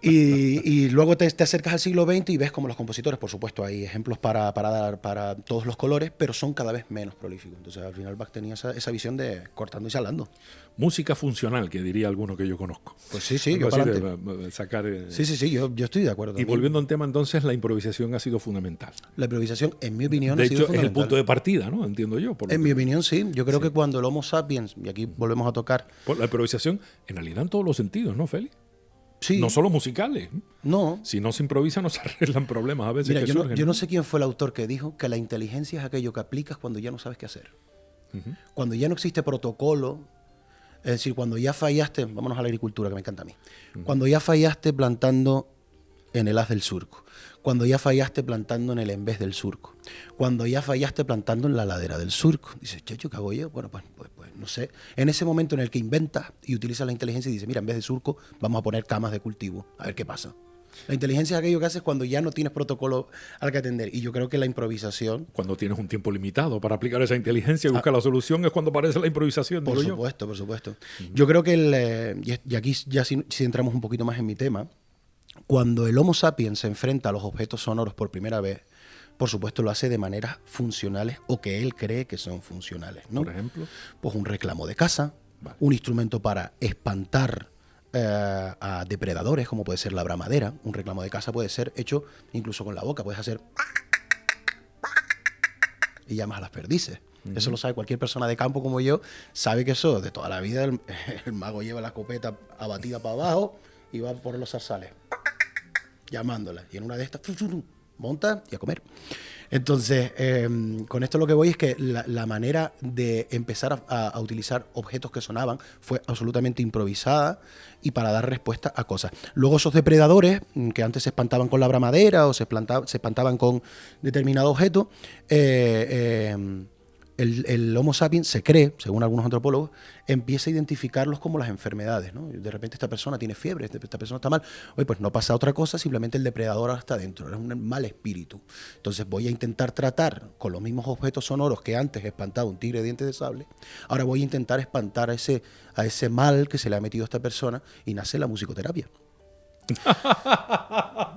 Y luego te acercas al siglo XX y ves como los compositores, por supuesto, hay ejemplos para dar para todos los colores, pero son cada vez menos prolíficos. Entonces, al final Bach tenía esa visión de cortando y salando. Música funcional, que diría alguno que yo conozco. Pues sí, Algo yo para así adelante. de sacar, Sí, yo estoy de acuerdo. Y también. volviendo a un tema, entonces, la improvisación ha sido fundamental. La improvisación, en mi opinión, De ha sido hecho, es el fundamental. punto de partida, ¿no? Entiendo yo. En mi opinión, sí. Yo creo que cuando el Homo sapiens, y aquí volvemos a tocar... La improvisación, en realidad, en todos los sentidos, ¿no, Félix? Sí. No solo musicales. No. Si no se improvisa, no se arreglan problemas a veces. Mira, que surgen. yo no sé quién fue el autor que dijo que la inteligencia es aquello que aplicas cuando ya no sabes qué hacer. Cuando ya no existe protocolo, es decir, cuando ya fallaste, vámonos a la agricultura que me encanta a mí, cuando ya fallaste plantando en el haz del surco, cuando ya fallaste plantando en el en vez del surco, cuando ya fallaste plantando en la ladera del surco, dices, checho, ¿qué hago yo? Bueno, pues no sé. En ese momento en el que inventas y utilizas la inteligencia y dices, mira, en vez de surco vamos a poner camas de cultivo, a ver qué pasa. La inteligencia es aquello que haces cuando ya no tienes protocolo al que atender. Y yo creo que la improvisación... Cuando tienes un tiempo limitado para aplicar esa inteligencia y buscar la solución es cuando aparece la improvisación. Por supuesto, por supuesto. Yo creo que, y aquí ya si entramos un poquito más en mi tema, cuando el Homo sapiens se enfrenta a los objetos sonoros por primera vez, por supuesto lo hace de maneras funcionales o que él cree que son funcionales, ¿no? Por ejemplo. Pues un reclamo de caza, un instrumento para espantar a depredadores, como puede ser la bramadera. Un reclamo de caza puede ser hecho incluso con la boca, puedes hacer y llamas a las perdices. Eso lo sabe cualquier persona de campo como yo, sabe que eso de toda la vida el mago lleva la escopeta abatida para abajo y va por los zarzales llamándola, y en una de estas monta y a comer. Entonces, con esto lo que voy es que la manera de empezar a utilizar objetos que sonaban fue absolutamente improvisada y para dar respuesta a cosas. Luego esos depredadores, que antes se espantaban con la bramadera o se espantaban con determinado objeto, el Homo sapiens se cree, según algunos antropólogos, empieza a identificarlos como las enfermedades, ¿no? De repente esta persona tiene fiebre, esta persona está mal. Oye, pues no pasa otra cosa, simplemente el depredador ahora está dentro, es un mal espíritu. Entonces voy a intentar tratar con los mismos objetos sonoros que antes espantaba un tigre de dientes de sable. Ahora voy a intentar espantar a ese mal que se le ha metido a esta persona y nace la musicoterapia.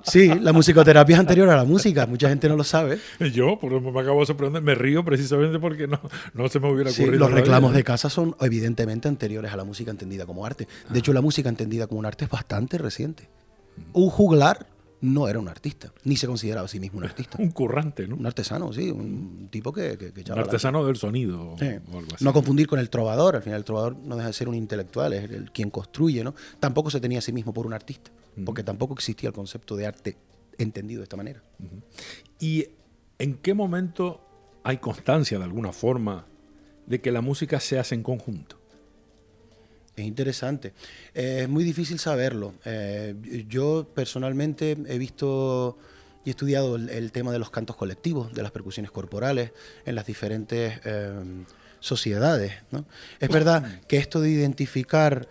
Sí, la musicoterapia es anterior a la música, mucha gente no lo sabe. Yo, por ejemplo, me acabo de sorprender, me río precisamente porque no se me hubiera ocurrido. Sí, los reclamos de casa son evidentemente anteriores a la música entendida como arte. De hecho, la música entendida como un arte es bastante reciente. Un juglar no era un artista, ni se consideraba a sí mismo un artista. Un currante, ¿no? Un artesano, sí, un tipo que un artesano del sonido sí. o algo así. No confundir con el trovador, al final el trovador no deja de ser un intelectual, es quien construye, ¿no? Tampoco se tenía a sí mismo por un artista, porque tampoco existía el concepto de arte entendido de esta manera. ¿Y en qué momento hay constancia de alguna forma de que la música se hace en conjunto? Es interesante. Es muy difícil saberlo. Yo personalmente he visto y he estudiado el tema de los cantos colectivos, de las percusiones corporales en las diferentes sociedades, ¿no? Es verdad que esto de identificar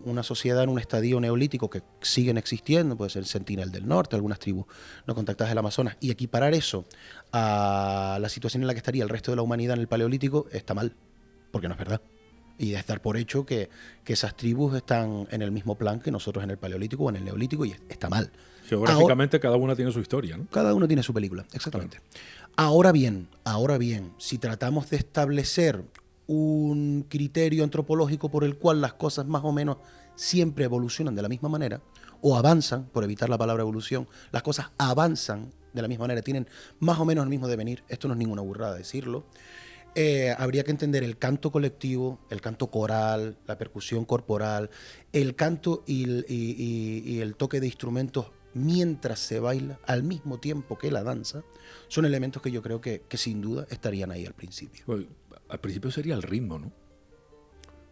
una sociedad en un estadio neolítico que siguen existiendo, puede ser el Sentinel del Norte, algunas tribus no contactadas del Amazonas, y equiparar eso a la situación en la que estaría el resto de la humanidad en el Paleolítico, está mal, porque no es verdad. Y es dar por hecho que esas tribus están en el mismo plan que nosotros en el Paleolítico o en el Neolítico, y está mal. Geográficamente cada una tiene su historia, ¿no? Cada uno tiene su película, exactamente. Claro. Ahora bien, si tratamos de establecer un criterio antropológico por el cual las cosas más o menos siempre evolucionan de la misma manera, o avanzan, por evitar la palabra evolución, las cosas avanzan de la misma manera, tienen más o menos el mismo devenir, esto no es ninguna burrada decirlo, habría que entender el canto colectivo, el canto coral, la percusión corporal, el canto y el toque de instrumentos mientras se baila, al mismo tiempo que la danza, son elementos que yo creo que sin duda estarían ahí al principio. Pues, al principio sería el ritmo, ¿no?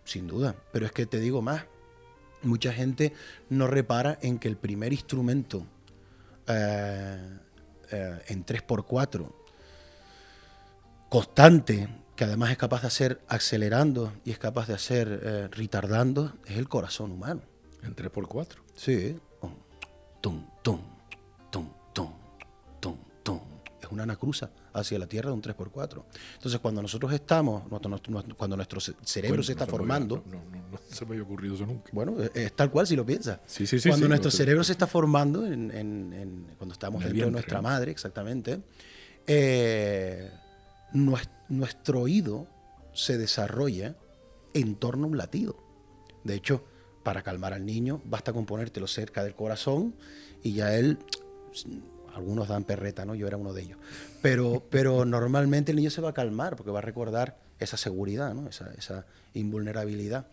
Sin duda, pero es que te digo más, mucha gente no repara en que el primer instrumento en 3x4 constante, que además es capaz de hacer acelerando y es capaz de hacer retardando, es el corazón humano. ¿En 3x4? Sí. Tum, tum, tum, tum, tum, tum. es una anacruza hacia la Tierra de un 3x4. Entonces, cuando nosotros estamos, cuando nuestro cerebro se está formando... No se me había ocurrido eso nunca. Bueno, es tal cual si lo piensas. Sí, cuando nuestro cerebro se está formando, cuando estamos en el dentro vientre, de nuestra ¿no? madre, exactamente, nuestro oído se desarrolla en torno a un latido. De hecho, para calmar al niño, basta con ponértelo cerca del corazón y ya él... Algunos dan perreta, ¿no? Yo era uno de ellos. Pero normalmente el niño se va a calmar porque va a recordar esa seguridad, ¿no? Esa invulnerabilidad.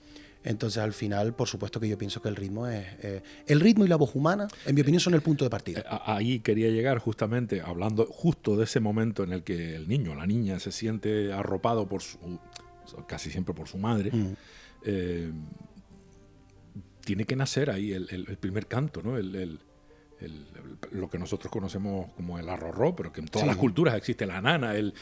Entonces, al final, por supuesto que yo pienso que el ritmo y la voz humana, en mi opinión, son el punto de partida. Ahí quería llegar justamente, hablando justo de ese momento en el que el niño o la niña se siente arropado casi siempre por su madre. Tiene que nacer ahí el primer canto, ¿no? Lo que nosotros conocemos como el arrorró, pero que en todas las culturas existe la nana, el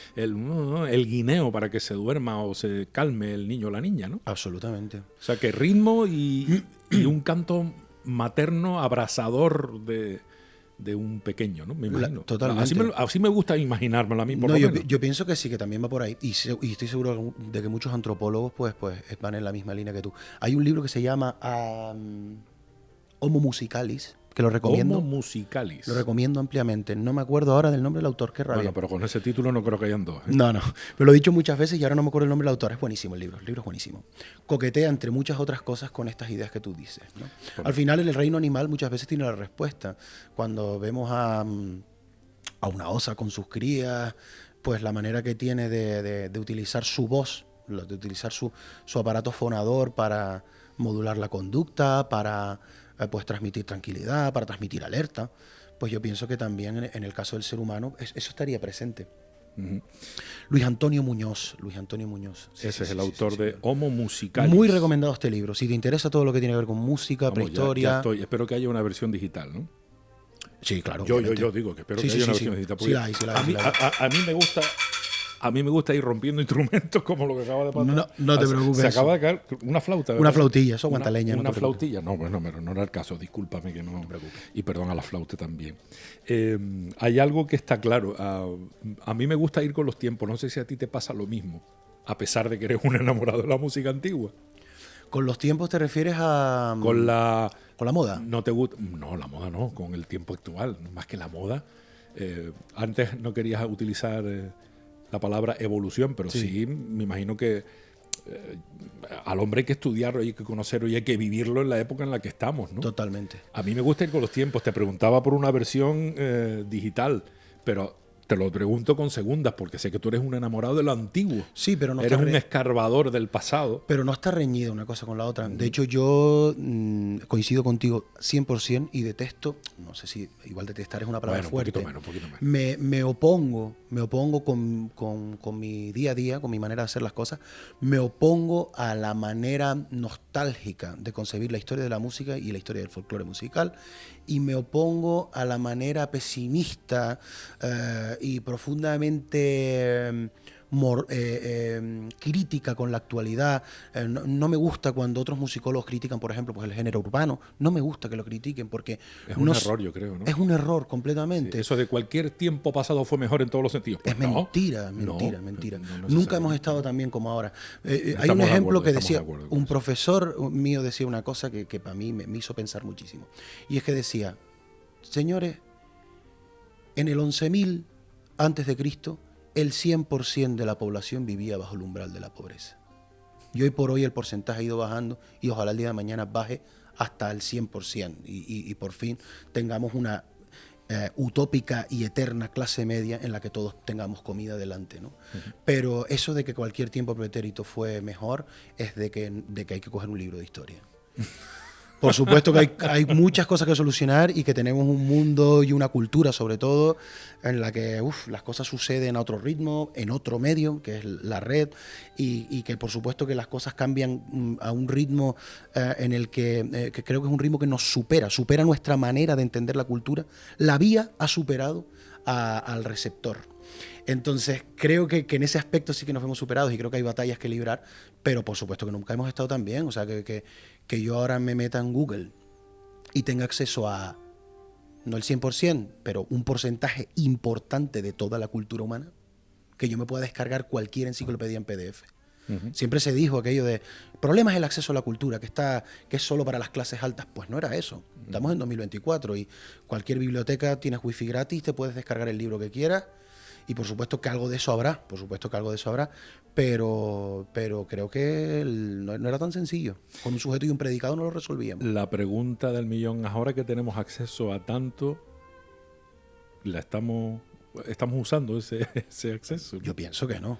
guineo para que se duerma o se calme el niño o la niña, ¿no? Absolutamente. O sea, que ritmo y un canto materno abrazador de un pequeño, ¿no? Me imagino. Totalmente. Así me gusta imaginármelo a mí, por lo menos. Yo pienso que sí, que también va por ahí. Y estoy seguro de que muchos antropólogos pues van en la misma línea que tú. Hay un libro que se llama Homo Musicalis, que lo recomiendo. Homo Musicalis. Lo recomiendo ampliamente. No me acuerdo ahora del nombre del autor, qué rabia. Bueno, pero con ese título no creo que hayan dos, ¿eh? No. Pero lo he dicho muchas veces y ahora no me acuerdo el nombre del autor. Es buenísimo el libro es buenísimo. Coquetea, entre muchas otras cosas, con estas ideas que tú dices, ¿no? Bueno. Al final, el reino animal muchas veces tiene la respuesta. Cuando vemos a una osa con sus crías, pues la manera que tiene de utilizar su voz, de utilizar su aparato fonador para modular la conducta, para pues transmitir tranquilidad, para transmitir alerta, pues yo pienso que también en el caso del ser humano eso estaría presente. Uh-huh. Luis Antonio Muñoz. Ese es el autor de Homo Musicalis. Muy recomendado este libro. Si te interesa todo lo que tiene que ver con música, prehistoria... Ya estoy. Espero que haya una versión digital, ¿no? Sí, claro. Yo digo que espero que haya una versión digital. Sí la hay. A mí me gusta ir rompiendo instrumentos como lo que acaba de pasar. No te preocupes. Se acaba de caer una flauta, ¿verdad? Una flautilla, eso aguanta leña. Una flautilla. No, bueno, pero no era el caso. Discúlpame que no me preocupe. Y perdón a la flauta también. Hay algo que está claro. A mí me gusta ir con los tiempos. No sé si a ti te pasa lo mismo, a pesar de que eres un enamorado de la música antigua. ¿Con los tiempos te refieres a...? ¿Con la moda? ¿No te gusta? No, la moda no. Con el tiempo actual. Más que la moda. Antes no querías utilizar... la palabra evolución, pero sí me imagino que al hombre hay que estudiarlo, hay que conocerlo y hay que vivirlo en la época en la que estamos, ¿no? Totalmente. A mí me gusta ir con los tiempos. Te preguntaba por una versión digital, pero te lo pregunto con segundas porque sé que tú eres un enamorado de lo antiguo. Sí, pero no eres un escarbador del pasado. Pero no está reñida una cosa con la otra. De hecho, yo coincido contigo 100% y detesto, no sé si igual detestar es una palabra fuerte. Un poquito menos. Me opongo con mi día a día, con mi manera de hacer las cosas. Me opongo a la manera nostálgica de concebir la historia de la música y la historia del folclore musical. Y me opongo a la manera pesimista y profundamente crítica con la actualidad. No me gusta cuando otros musicólogos critican, por ejemplo, pues el género urbano. No me gusta que lo critiquen porque... Es un error, yo creo, ¿no? Es un error completamente. Sí, eso de cualquier tiempo pasado fue mejor en todos los sentidos. Pues es mentira. Nunca hemos estado tan bien como ahora. Hay un ejemplo que decía, un profesor mío decía una cosa que para mí me hizo pensar muchísimo. Y es que decía, señores, en el 11.000 antes de Cristo, el 100% de la población vivía bajo el umbral de la pobreza. Y hoy por hoy el porcentaje ha ido bajando y ojalá el día de mañana baje hasta el 100% y por fin tengamos una utópica y eterna clase media en la que todos tengamos comida delante, ¿no? Uh-huh. Pero eso de que cualquier tiempo pretérito fue mejor es de que hay que coger un libro de historia. Por supuesto que hay muchas cosas que solucionar y que tenemos un mundo y una cultura, sobre todo, en la que las cosas suceden a otro ritmo, en otro medio, que es la red, y que por supuesto que las cosas cambian a un ritmo en el que creo que es un ritmo que nos supera nuestra manera de entender la cultura. La vía ha superado al receptor. Entonces creo que en ese aspecto sí que nos vemos superados y creo que hay batallas que librar, pero por supuesto que nunca hemos estado tan bien. O sea, que yo ahora me meta en Google y tenga acceso a no el 100%, pero un porcentaje importante de toda la cultura humana, que yo me pueda descargar cualquier enciclopedia en PDF. Siempre se dijo aquello de, el problema es el acceso a la cultura, que es solo para las clases altas. Pues no era eso. Estamos en 2024 y cualquier biblioteca tienes wifi gratis, te puedes descargar el libro que quieras y por supuesto que algo de eso habrá, pero creo que no era tan sencillo. Con un sujeto y un predicado no lo resolvíamos. La pregunta del millón, ahora que tenemos acceso a tanto, estamos usando ese acceso. Yo pienso que no.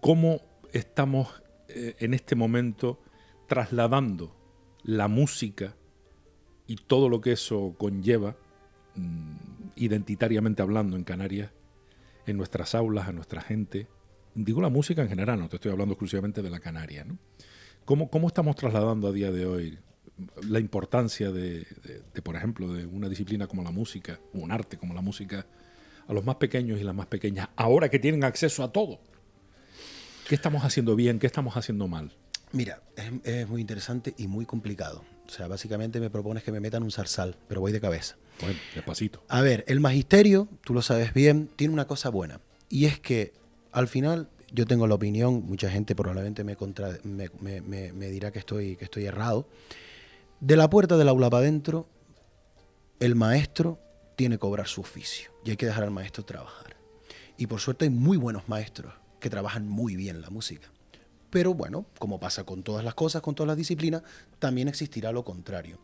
¿Cómo estamos en este momento trasladando la música y todo lo que eso conlleva, identitariamente hablando, en Canarias, en nuestras aulas, a nuestra gente? Digo la música en general, no te estoy hablando exclusivamente de la Canaria, ¿no? ¿Cómo estamos trasladando a día de hoy la importancia de, por ejemplo, de una disciplina como la música, un arte como la música, a los más pequeños y las más pequeñas, ahora que tienen acceso a todo? ¿Qué estamos haciendo bien? ¿Qué estamos haciendo mal? Mira, es muy interesante y muy complicado. O sea, básicamente me propones que me metan un zarzal, pero voy de cabeza. Bueno, despacito. A ver, el magisterio, tú lo sabes bien, tiene una cosa buena. Y es que, al final, yo tengo la opinión, mucha gente probablemente me dirá que estoy errado. De la puerta del aula para adentro, el maestro tiene que cobrar su oficio. Y hay que dejar al maestro trabajar. Y por suerte hay muy buenos maestros que trabajan muy bien la música. Pero bueno, como pasa con todas las cosas, con todas las disciplinas, también existirá lo contrario.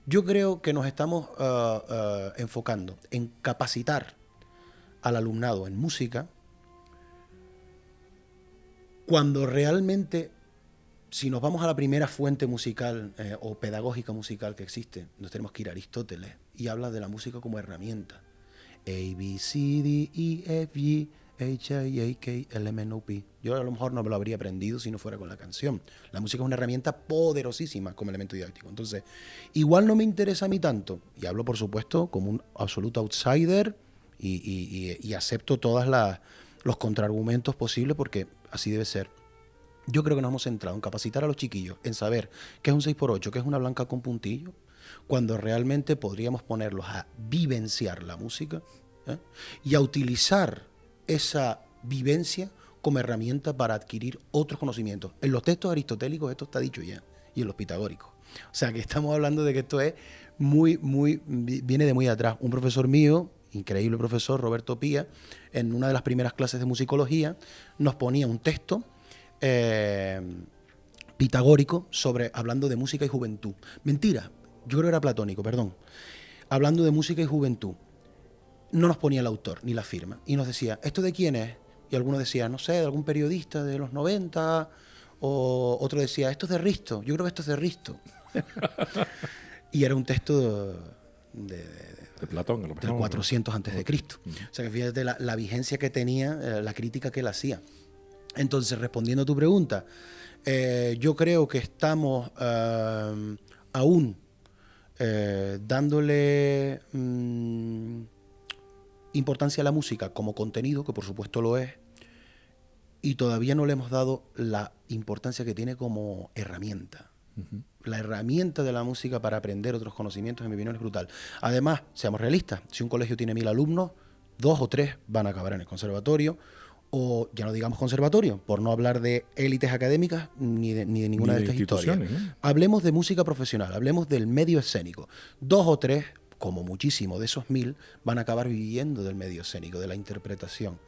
Yo creo que nos estamos enfocando en capacitar al alumnado en música, cuando realmente, si nos vamos a la primera fuente musical o pedagógica musical que existe, nos tenemos que ir a Aristóteles, y habla de la música como herramienta. A, B, C, D, E, F, G, H, I, A, K, L, M, N, O, P. Yo a lo mejor no me lo habría aprendido si no fuera con la canción. La música es una herramienta poderosísima como elemento didáctico. Entonces, igual no me interesa a mí tanto, y hablo por supuesto como un absoluto outsider y acepto todos los contraargumentos posibles porque así debe ser. Yo creo que nos hemos centrado en capacitar a los chiquillos, en saber qué es un 6x8, qué es una blanca con puntillo, cuando realmente podríamos ponerlos a vivenciar la música y a utilizar esa vivencia como herramienta para adquirir otros conocimientos. En los textos aristotélicos esto está dicho ya, y en los pitagóricos. O sea que estamos hablando de que esto es viene de muy atrás. Un profesor mío, increíble profesor, Roberto Pía, en una de las primeras clases de musicología, nos ponía un texto pitagórico hablando de música y juventud. Mentira, yo creo que era platónico, perdón. Hablando de música y juventud. No nos ponía el autor ni la firma. Y nos decía, ¿esto de quién es? Y algunos decían, no sé, de algún periodista de los 90. O otro decía, esto es de Risto. Yo creo que esto es de Risto. Y era un texto de Platón, a lo mejor, del 400 antes de Cristo. O sea, que fíjate la vigencia que tenía, la crítica que él hacía. Entonces, respondiendo a tu pregunta, yo creo que estamos aún dándole importancia a la música como contenido, que por supuesto lo es, y todavía no le hemos dado la importancia que tiene como herramienta. La herramienta de la música para aprender otros conocimientos, en mi opinión, es brutal. Además, seamos realistas, si un colegio tiene 1000 alumnos, 2 o 3 van a acabar en el conservatorio, o ya no digamos conservatorio, por no hablar de élites académicas ni de ninguna de estas historias. ¿No? Hablemos de música profesional, hablemos del medio escénico. 2 o 3, como muchísimo de esos 1000, van a acabar viviendo del medio escénico, de la interpretación.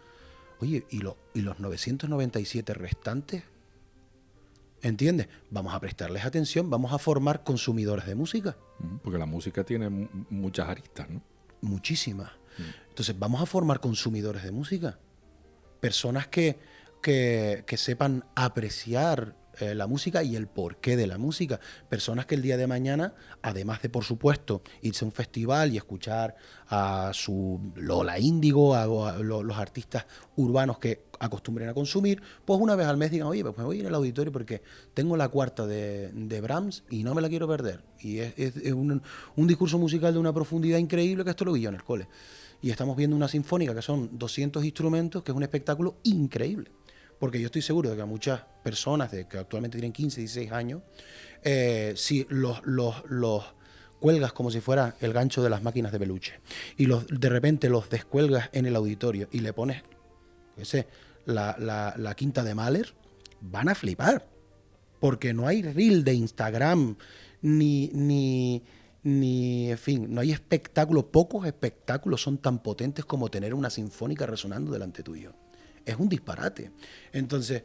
Oye, ¿y los 997 restantes? ¿Entiendes? Vamos a prestarles atención, vamos a formar consumidores de música. Porque la música tiene muchas aristas, ¿no? Muchísimas. Entonces, vamos a formar consumidores de música. Personas que sepan apreciar la música y el porqué de la música. Personas que el día de mañana, además de, por supuesto, irse a un festival y escuchar a su Lola Índigo, a los artistas urbanos que acostumbren a consumir, pues una vez al mes digan, oye, pues me voy a ir al auditorio porque tengo la cuarta de Brahms y no me la quiero perder. Y es un discurso musical de una profundidad increíble, que esto lo vi yo en el cole. Y estamos viendo una sinfónica que son 200 instrumentos, que es un espectáculo increíble. Porque yo estoy seguro de que a muchas personas que actualmente tienen 15, 16 años, si los cuelgas como si fuera el gancho de las máquinas de peluche y de repente los descuelgas en el auditorio y le pones, qué sé, la quinta de Mahler, van a flipar. Porque no hay reel de Instagram, ni, en fin, no hay espectáculo. Pocos espectáculos son tan potentes como tener una sinfónica resonando delante tuyo. Es un disparate. Entonces,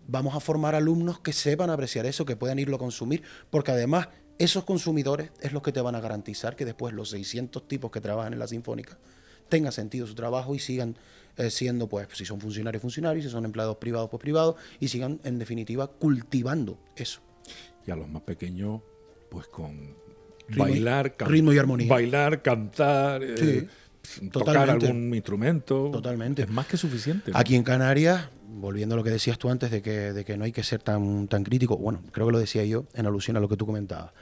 vamos a formar alumnos que sepan apreciar eso, que puedan irlo a consumir, porque además esos consumidores es los que te van a garantizar que después los 600 tipos que trabajan en la sinfónica tenga sentido su trabajo y sigan siendo, pues, si son funcionarios, si son empleados privados, pues privados, y sigan, en definitiva, cultivando eso. Y a los más pequeños, pues con ritmo y armonía. Bailar, cantar, tocar algún instrumento. Totalmente. Es más que suficiente, ¿no? Aquí en Canarias, volviendo a lo que decías tú antes de que no hay que ser tan crítico, bueno, creo que lo decía yo en alusión a lo que tú comentabas.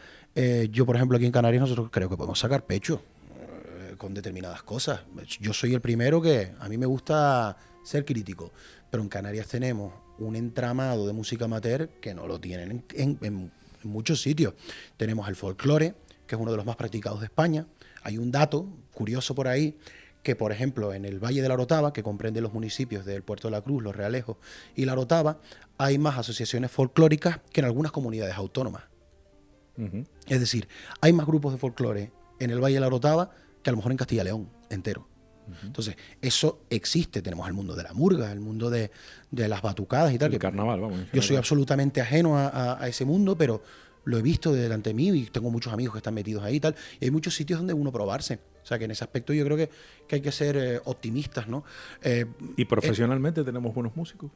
Yo, por ejemplo, aquí en Canarias nosotros creo que podemos sacar pecho con determinadas cosas. Yo soy el primero que a mí me gusta ser crítico, pero en Canarias tenemos un entramado de música amateur que no lo tienen en muchos sitios. Tenemos el folclore, que es uno de los más practicados de España. Hay un dato curioso por ahí, que por ejemplo en el Valle de la Orotava, que comprende los municipios del Puerto de la Cruz, Los Realejos y la Orotava, hay más asociaciones folclóricas que en algunas comunidades autónomas. Uh-huh. Es decir, hay más grupos de folclore en el Valle de la Orotava que a lo mejor en Castilla y León entero. Uh-huh. Entonces, eso existe. Tenemos el mundo de la murga, el mundo de las batucadas y tal. El carnaval, vamos. Yo soy absolutamente ajeno a ese mundo, pero lo he visto de delante de mí y tengo muchos amigos que están metidos ahí y tal. Y hay muchos sitios donde uno probarse. O sea, que en ese aspecto yo creo que hay que ser optimistas, ¿no? ¿Y profesionalmente tenemos buenos músicos?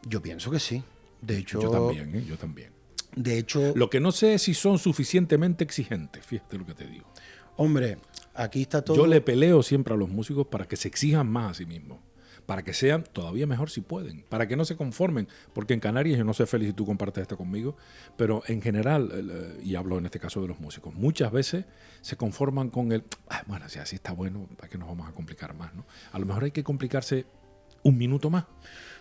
Yo pienso que sí. De hecho... Yo también, yo también. De hecho... Lo que no sé es si son suficientemente exigentes, fíjate lo que te digo. Hombre, aquí está todo... Yo le peleo siempre a los músicos para que se exijan más a sí mismos, para que sean todavía mejor si pueden, para que no se conformen, porque en Canarias, yo no sé, Félix, si tú compartes esto conmigo, pero en general, y hablo en este caso de los músicos, muchas veces se conforman con el, bueno, si así está bueno, ¿para qué nos vamos a complicar más, no? A lo mejor hay que complicarse un minuto más.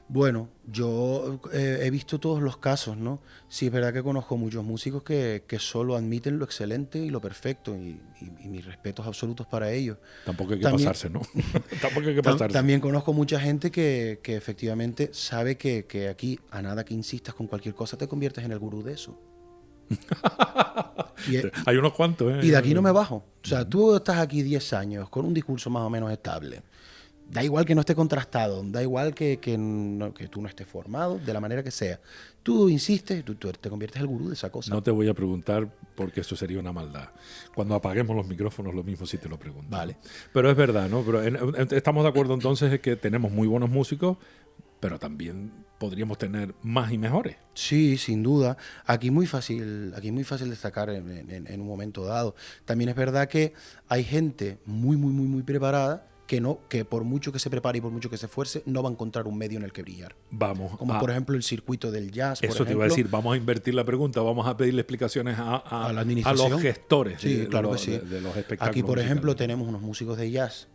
Bueno, yo he visto todos los casos, ¿no? Sí, es verdad que conozco muchos músicos que solo admiten lo excelente y lo perfecto, y mis respetos absolutos para ellos. Tampoco hay que pasarse, ¿no? Tampoco hay que pasarse. También conozco mucha gente que efectivamente sabe que aquí, a nada que insistas con cualquier cosa, te conviertes en el gurú de eso. Hay unos cuantos, ¿eh? Y de aquí no me bajo. O sea, tú estás aquí 10 años con un discurso más o menos estable. Da igual que no esté contrastado, da igual que tú no estés formado, de la manera que sea. Tú insistes, tú te conviertes en el gurú de esa cosa. No te voy a preguntar porque eso sería una maldad. Cuando apaguemos los micrófonos, lo mismo si te lo pregunto. Vale. Pero es verdad, ¿no? Pero estamos de acuerdo entonces en que tenemos muy buenos músicos, pero también podríamos tener más y mejores. Sí, sin duda. Aquí muy fácil destacar en un momento dado. También es verdad que hay gente muy preparada que por mucho que se prepare y por mucho que se esfuerce, no va a encontrar un medio en el que brillar. Como por ejemplo el circuito del jazz. Eso te iba a decir, vamos a invertir la pregunta, vamos a pedirle explicaciones a la administración. A los gestores de los espectáculos. Aquí, por ejemplo, tenemos unos músicos de jazz.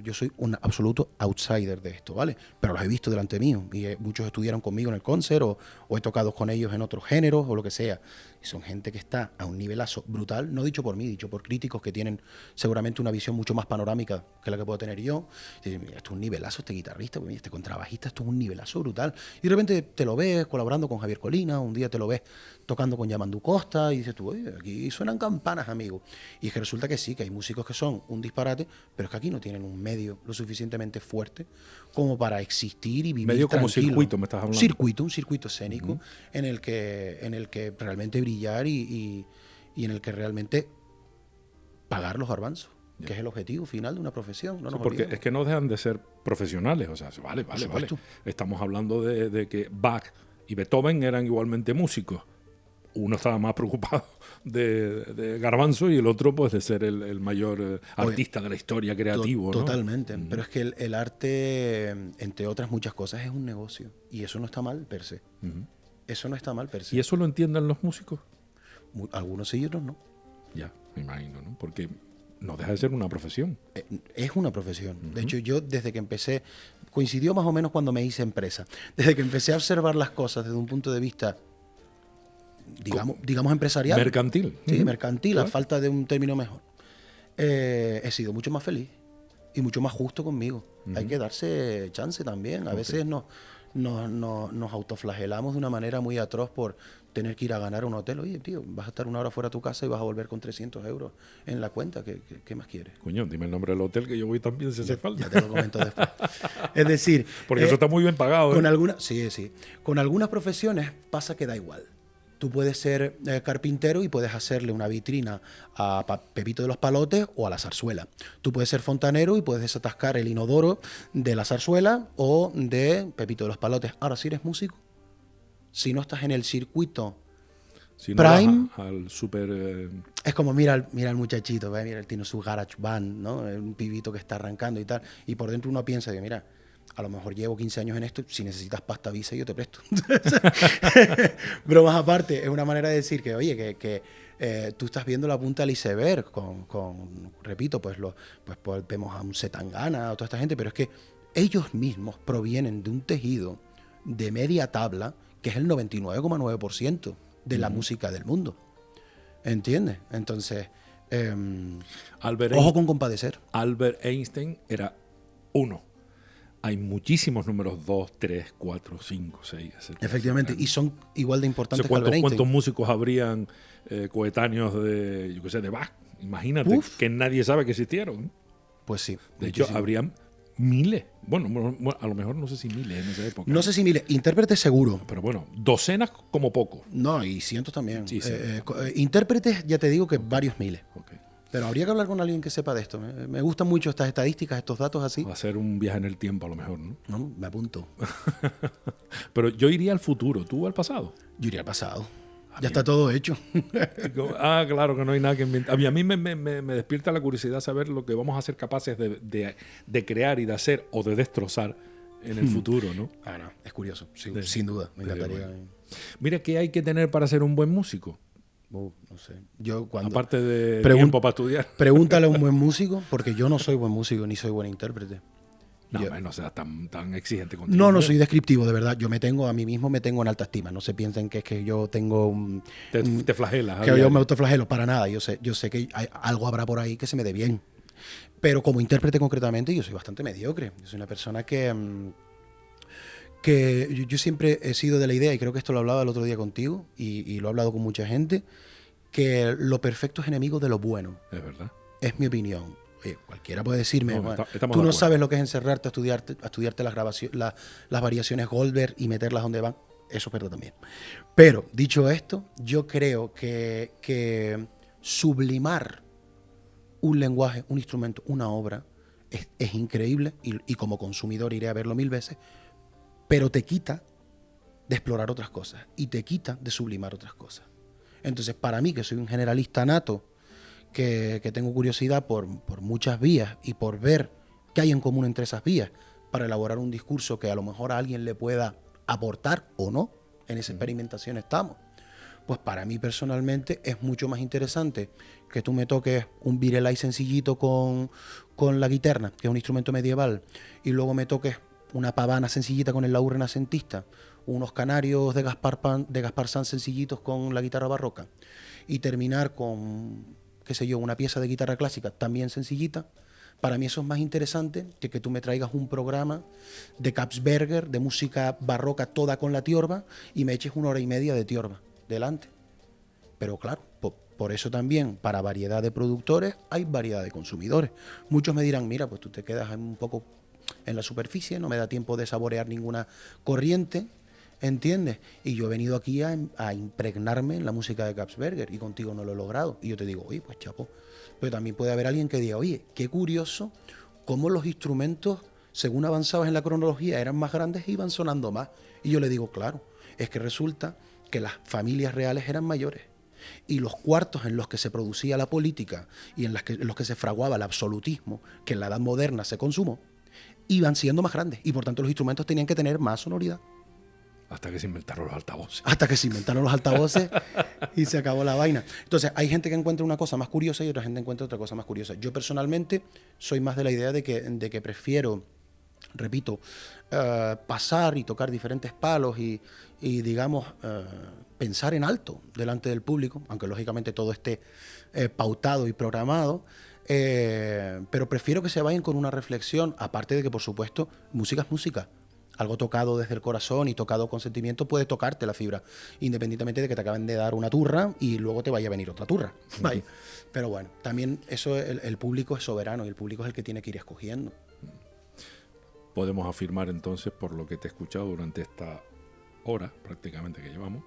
Yo soy un absoluto outsider de esto, ¿vale? Pero los he visto delante mío y muchos estudiaron conmigo en el concert o he tocado con ellos en otros géneros o lo que sea. Y son gente que está a un nivelazo brutal, no dicho por mí, dicho por críticos que tienen seguramente una visión mucho más panorámica que la que puedo tener yo. Y dicen, mira, esto es un nivelazo, este guitarrista, mira, este contrabajista, esto es un nivelazo brutal. Y de repente te lo ves colaborando con Javier Colina, un día te lo ves tocando con Yamandu Costa y dices tú, oye, aquí suenan campanas, amigo. Y es que resulta que sí, que hay músicos que son un disparate, pero es que aquí no tienen un medio lo suficientemente fuerte como para existir y vivir medio tranquilo. Como circuito, me estás hablando. Un circuito escénico en el que realmente brillar y en el que realmente pagar los garbanzos, que es el objetivo final de una profesión. No, porque es que no dejan de ser profesionales, o sea, vale. Estamos hablando de que Bach y Beethoven eran igualmente músicos. Uno estaba más preocupado de garbanzo y el otro pues de ser el mayor artista de la historia creativo. Totalmente, ¿no? Pero es que el arte, entre otras muchas cosas, es un negocio y eso no está mal per se. Eso no está mal per se. ¿Y eso lo entienden los músicos? Algunos sí y otros no. Ya, me imagino, ¿no? Porque no deja de ser una profesión. Es una profesión. De hecho, yo desde que empecé, coincidió más o menos cuando me hice empresa, desde que empecé a observar las cosas desde un punto de vista digamos empresarial. Mercantil. Sí, mercantil, Claro. a falta de un término mejor. He sido mucho más feliz y mucho más justo conmigo. Hay que darse chance también. A veces nos autoflagelamos de una manera muy atroz por tener que ir a ganar a un hotel. Oye, tío, vas a estar 1 hora fuera de tu casa y vas a volver con 300 euros en la cuenta. ¿Qué más quieres? Coño, dime el nombre del hotel que yo voy también si hace falta. Ya te lo comento después. Es decir... Porque eso está muy bien pagado. Con algunas, sí. Con algunas profesiones pasa que da igual. Tú puedes ser carpintero y puedes hacerle una vitrina a Pepito de los Palotes o a la zarzuela. Tú puedes ser fontanero y puedes desatascar el inodoro de la zarzuela o de Pepito de los Palotes. Ahora, si eres músico, si no estás en el circuito Si no Prime, vas al super... es como mira al muchachito, mira, él tiene su garage band, ¿no? Un pibito que está arrancando y tal. Y por dentro uno piensa que, mira, a lo mejor llevo 15 años en esto, si necesitas pasta visa yo te presto. Bromas aparte, es una manera de decir que, oye, que tú estás viendo la punta del iceberg repito, pues vemos a un Zetangana, a toda esta gente, pero es que ellos mismos provienen de un tejido de media tabla que es el 99,9% de la música del mundo. ¿Entiendes? Entonces, ojo con compadecer. Albert Einstein era 1. Hay muchísimos números 2, 3, 4, 5, 6, etc. Efectivamente, y son igual de importantes que Albert ¿Cuántos Einstein. músicos habrían coetáneos de, yo qué sé, de Bach? Imagínate, Uf. que nadie sabe que existieron. Pues sí. De hecho, muchísimo. habrían miles. Bueno, a lo mejor no sé si miles en esa época. No sé si miles, intérpretes seguro. Pero bueno, docenas como poco. No, y cientos también. Sí, sí. Intérpretes, ya te digo que varios miles. Ok. Pero habría que hablar con alguien que sepa de esto. Me gustan mucho estas estadísticas, estos datos así. Va a ser un viaje en el tiempo a lo mejor, ¿no? No, me apunto. Pero yo iría al futuro, tú al pasado. Yo iría al pasado. Ah, Ya está todo hecho. Claro que no hay nada que inventar. A mí me despierta la curiosidad saber lo que vamos a ser capaces de crear y de hacer o de destrozar en el futuro, ¿no? No, es curioso, sin duda. Me encantaría. Bueno. Mira, ¿qué hay que tener para ser un buen músico? No sé. Yo cuando Aparte de Pregun- tiempo para estudiar. Pregúntale a un buen músico, porque yo no soy buen músico ni soy buen intérprete. No, Yo- no seas tan exigente contigo. No soy descriptivo, de verdad. Yo a mí mismo me tengo en alta estima. No se piensen que es que yo tengo un... Te flagelas. a que yo diario. me autoflagelo, para nada. Yo sé que algo habrá por ahí que se me dé bien. Pero como intérprete concretamente, yo soy bastante mediocre. Yo soy una persona que yo siempre he sido de la idea, y creo que esto lo hablaba el otro día contigo, y lo he hablado con mucha gente, que lo perfecto es enemigo de lo bueno. Es verdad. Es mi opinión. Oye, cualquiera puede decirme, No, bueno, estamos tú de no acuerdo. sabes lo que es encerrarte a estudiarte las variaciones Goldberg y meterlas donde van. Eso es verdad también. Pero, dicho esto, yo creo que sublimar un lenguaje, un instrumento, una obra, es increíble, y como consumidor iré a verlo 1000 veces, pero te quita de explorar otras cosas y te quita de sublimar otras cosas. Entonces, para mí, que soy un generalista nato, que tengo curiosidad por muchas vías y por ver qué hay en común entre esas vías para elaborar un discurso que a lo mejor a alguien le pueda aportar o no, en esa experimentación estamos. Pues para mí personalmente es mucho más interesante que tú me toques un virelai sencillito con la guitarra, que es un instrumento medieval, y luego me toques una pavana sencillita con el laúd renacentista, unos canarios de Gaspar Sanz sencillitos con la guitarra barroca, y terminar con, qué sé yo, una pieza de guitarra clásica también sencillita. Para mí eso es más interesante que tú me traigas un programa de Kapsberger, de música barroca toda con la tiorba, y me eches 1 hora y media de tiorba delante. Pero claro, por eso también, para variedad de productores, hay variedad de consumidores. Muchos me dirán, mira, pues tú te quedas un poco en la superficie, no me da tiempo de saborear ninguna corriente, ¿entiendes? Y yo he venido aquí a impregnarme en la música de Kapsberger, y contigo no lo he logrado. Y yo te digo, oye, pues chapo. Pero también puede haber alguien que diga, oye, qué curioso cómo los instrumentos, según avanzabas en la cronología, eran más grandes e iban sonando más. Y yo le digo, claro, es que resulta que las familias reales eran mayores, y los cuartos en los que se producía la política y en los que se fraguaba el absolutismo, que en la edad moderna se consumó, iban siendo más grandes, y por tanto los instrumentos tenían que tener más sonoridad. Hasta que se inventaron los altavoces. Hasta que se inventaron los altavoces y se acabó la vaina. Entonces, hay gente que encuentra una cosa más curiosa y otra gente encuentra otra cosa más curiosa. Yo personalmente soy más de la idea de que prefiero repito, pasar y tocar diferentes palos y digamos, pensar en alto delante del público, aunque lógicamente todo esté pautado y programado, pero prefiero que se vayan con una reflexión, aparte de que, por supuesto, música es música. Algo tocado desde el corazón y tocado con sentimiento puede tocarte la fibra, independientemente de que te acaben de dar una turra y luego te vaya a venir otra turra. Vaya. Pero bueno, también eso el público es soberano y el público es el que tiene que ir escogiendo. Podemos afirmar entonces, por lo que te he escuchado durante esta hora prácticamente que llevamos,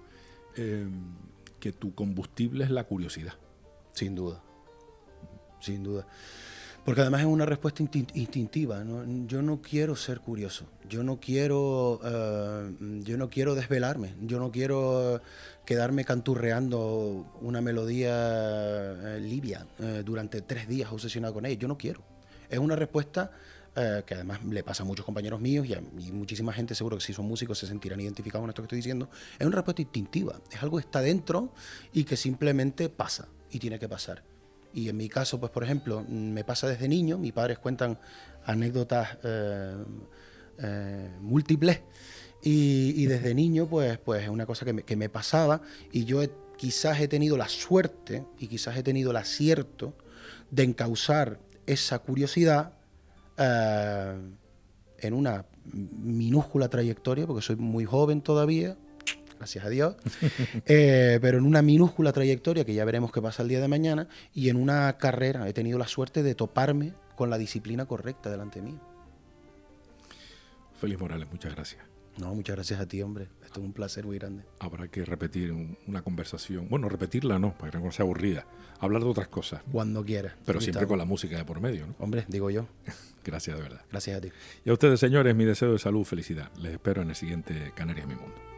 que tu combustible es la curiosidad. Sin duda, sin duda. Porque además es una respuesta instintiva, ¿no? Yo no quiero ser curioso, yo no quiero desvelarme, yo no quiero quedarme canturreando una melodía libia durante 3 días obsesionado con ella. Yo no quiero. Es una respuesta que además le pasa a muchos compañeros míos y muchísima gente, seguro que si son músicos se sentirán identificados con esto que estoy diciendo. Es una respuesta instintiva, es algo que está dentro y que simplemente pasa y tiene que pasar. Y en mi caso, pues por ejemplo, me pasa desde niño, mis padres cuentan anécdotas múltiples y desde niño pues es una cosa que me pasaba y yo quizás he tenido la suerte y quizás he tenido el acierto de encauzar esa curiosidad en una minúscula trayectoria, porque soy muy joven todavía, gracias a Dios, pero en una minúscula trayectoria que ya veremos qué pasa el día de mañana, y en una carrera he tenido la suerte de toparme con la disciplina correcta delante mío. Félix Morales, muchas gracias. No, muchas gracias a ti, hombre. Esto es un placer muy grande. Habrá que repetir una conversación. Bueno, repetirla no, para que no sea aburrida. Hablar de otras cosas. Cuando quieras. Pero siempre con la música de por medio, ¿no? Hombre, digo yo. Gracias, de verdad. Gracias a ti. Y a ustedes, señores, mi deseo de salud, felicidad. Les espero en el siguiente Canarias Mi Mundo.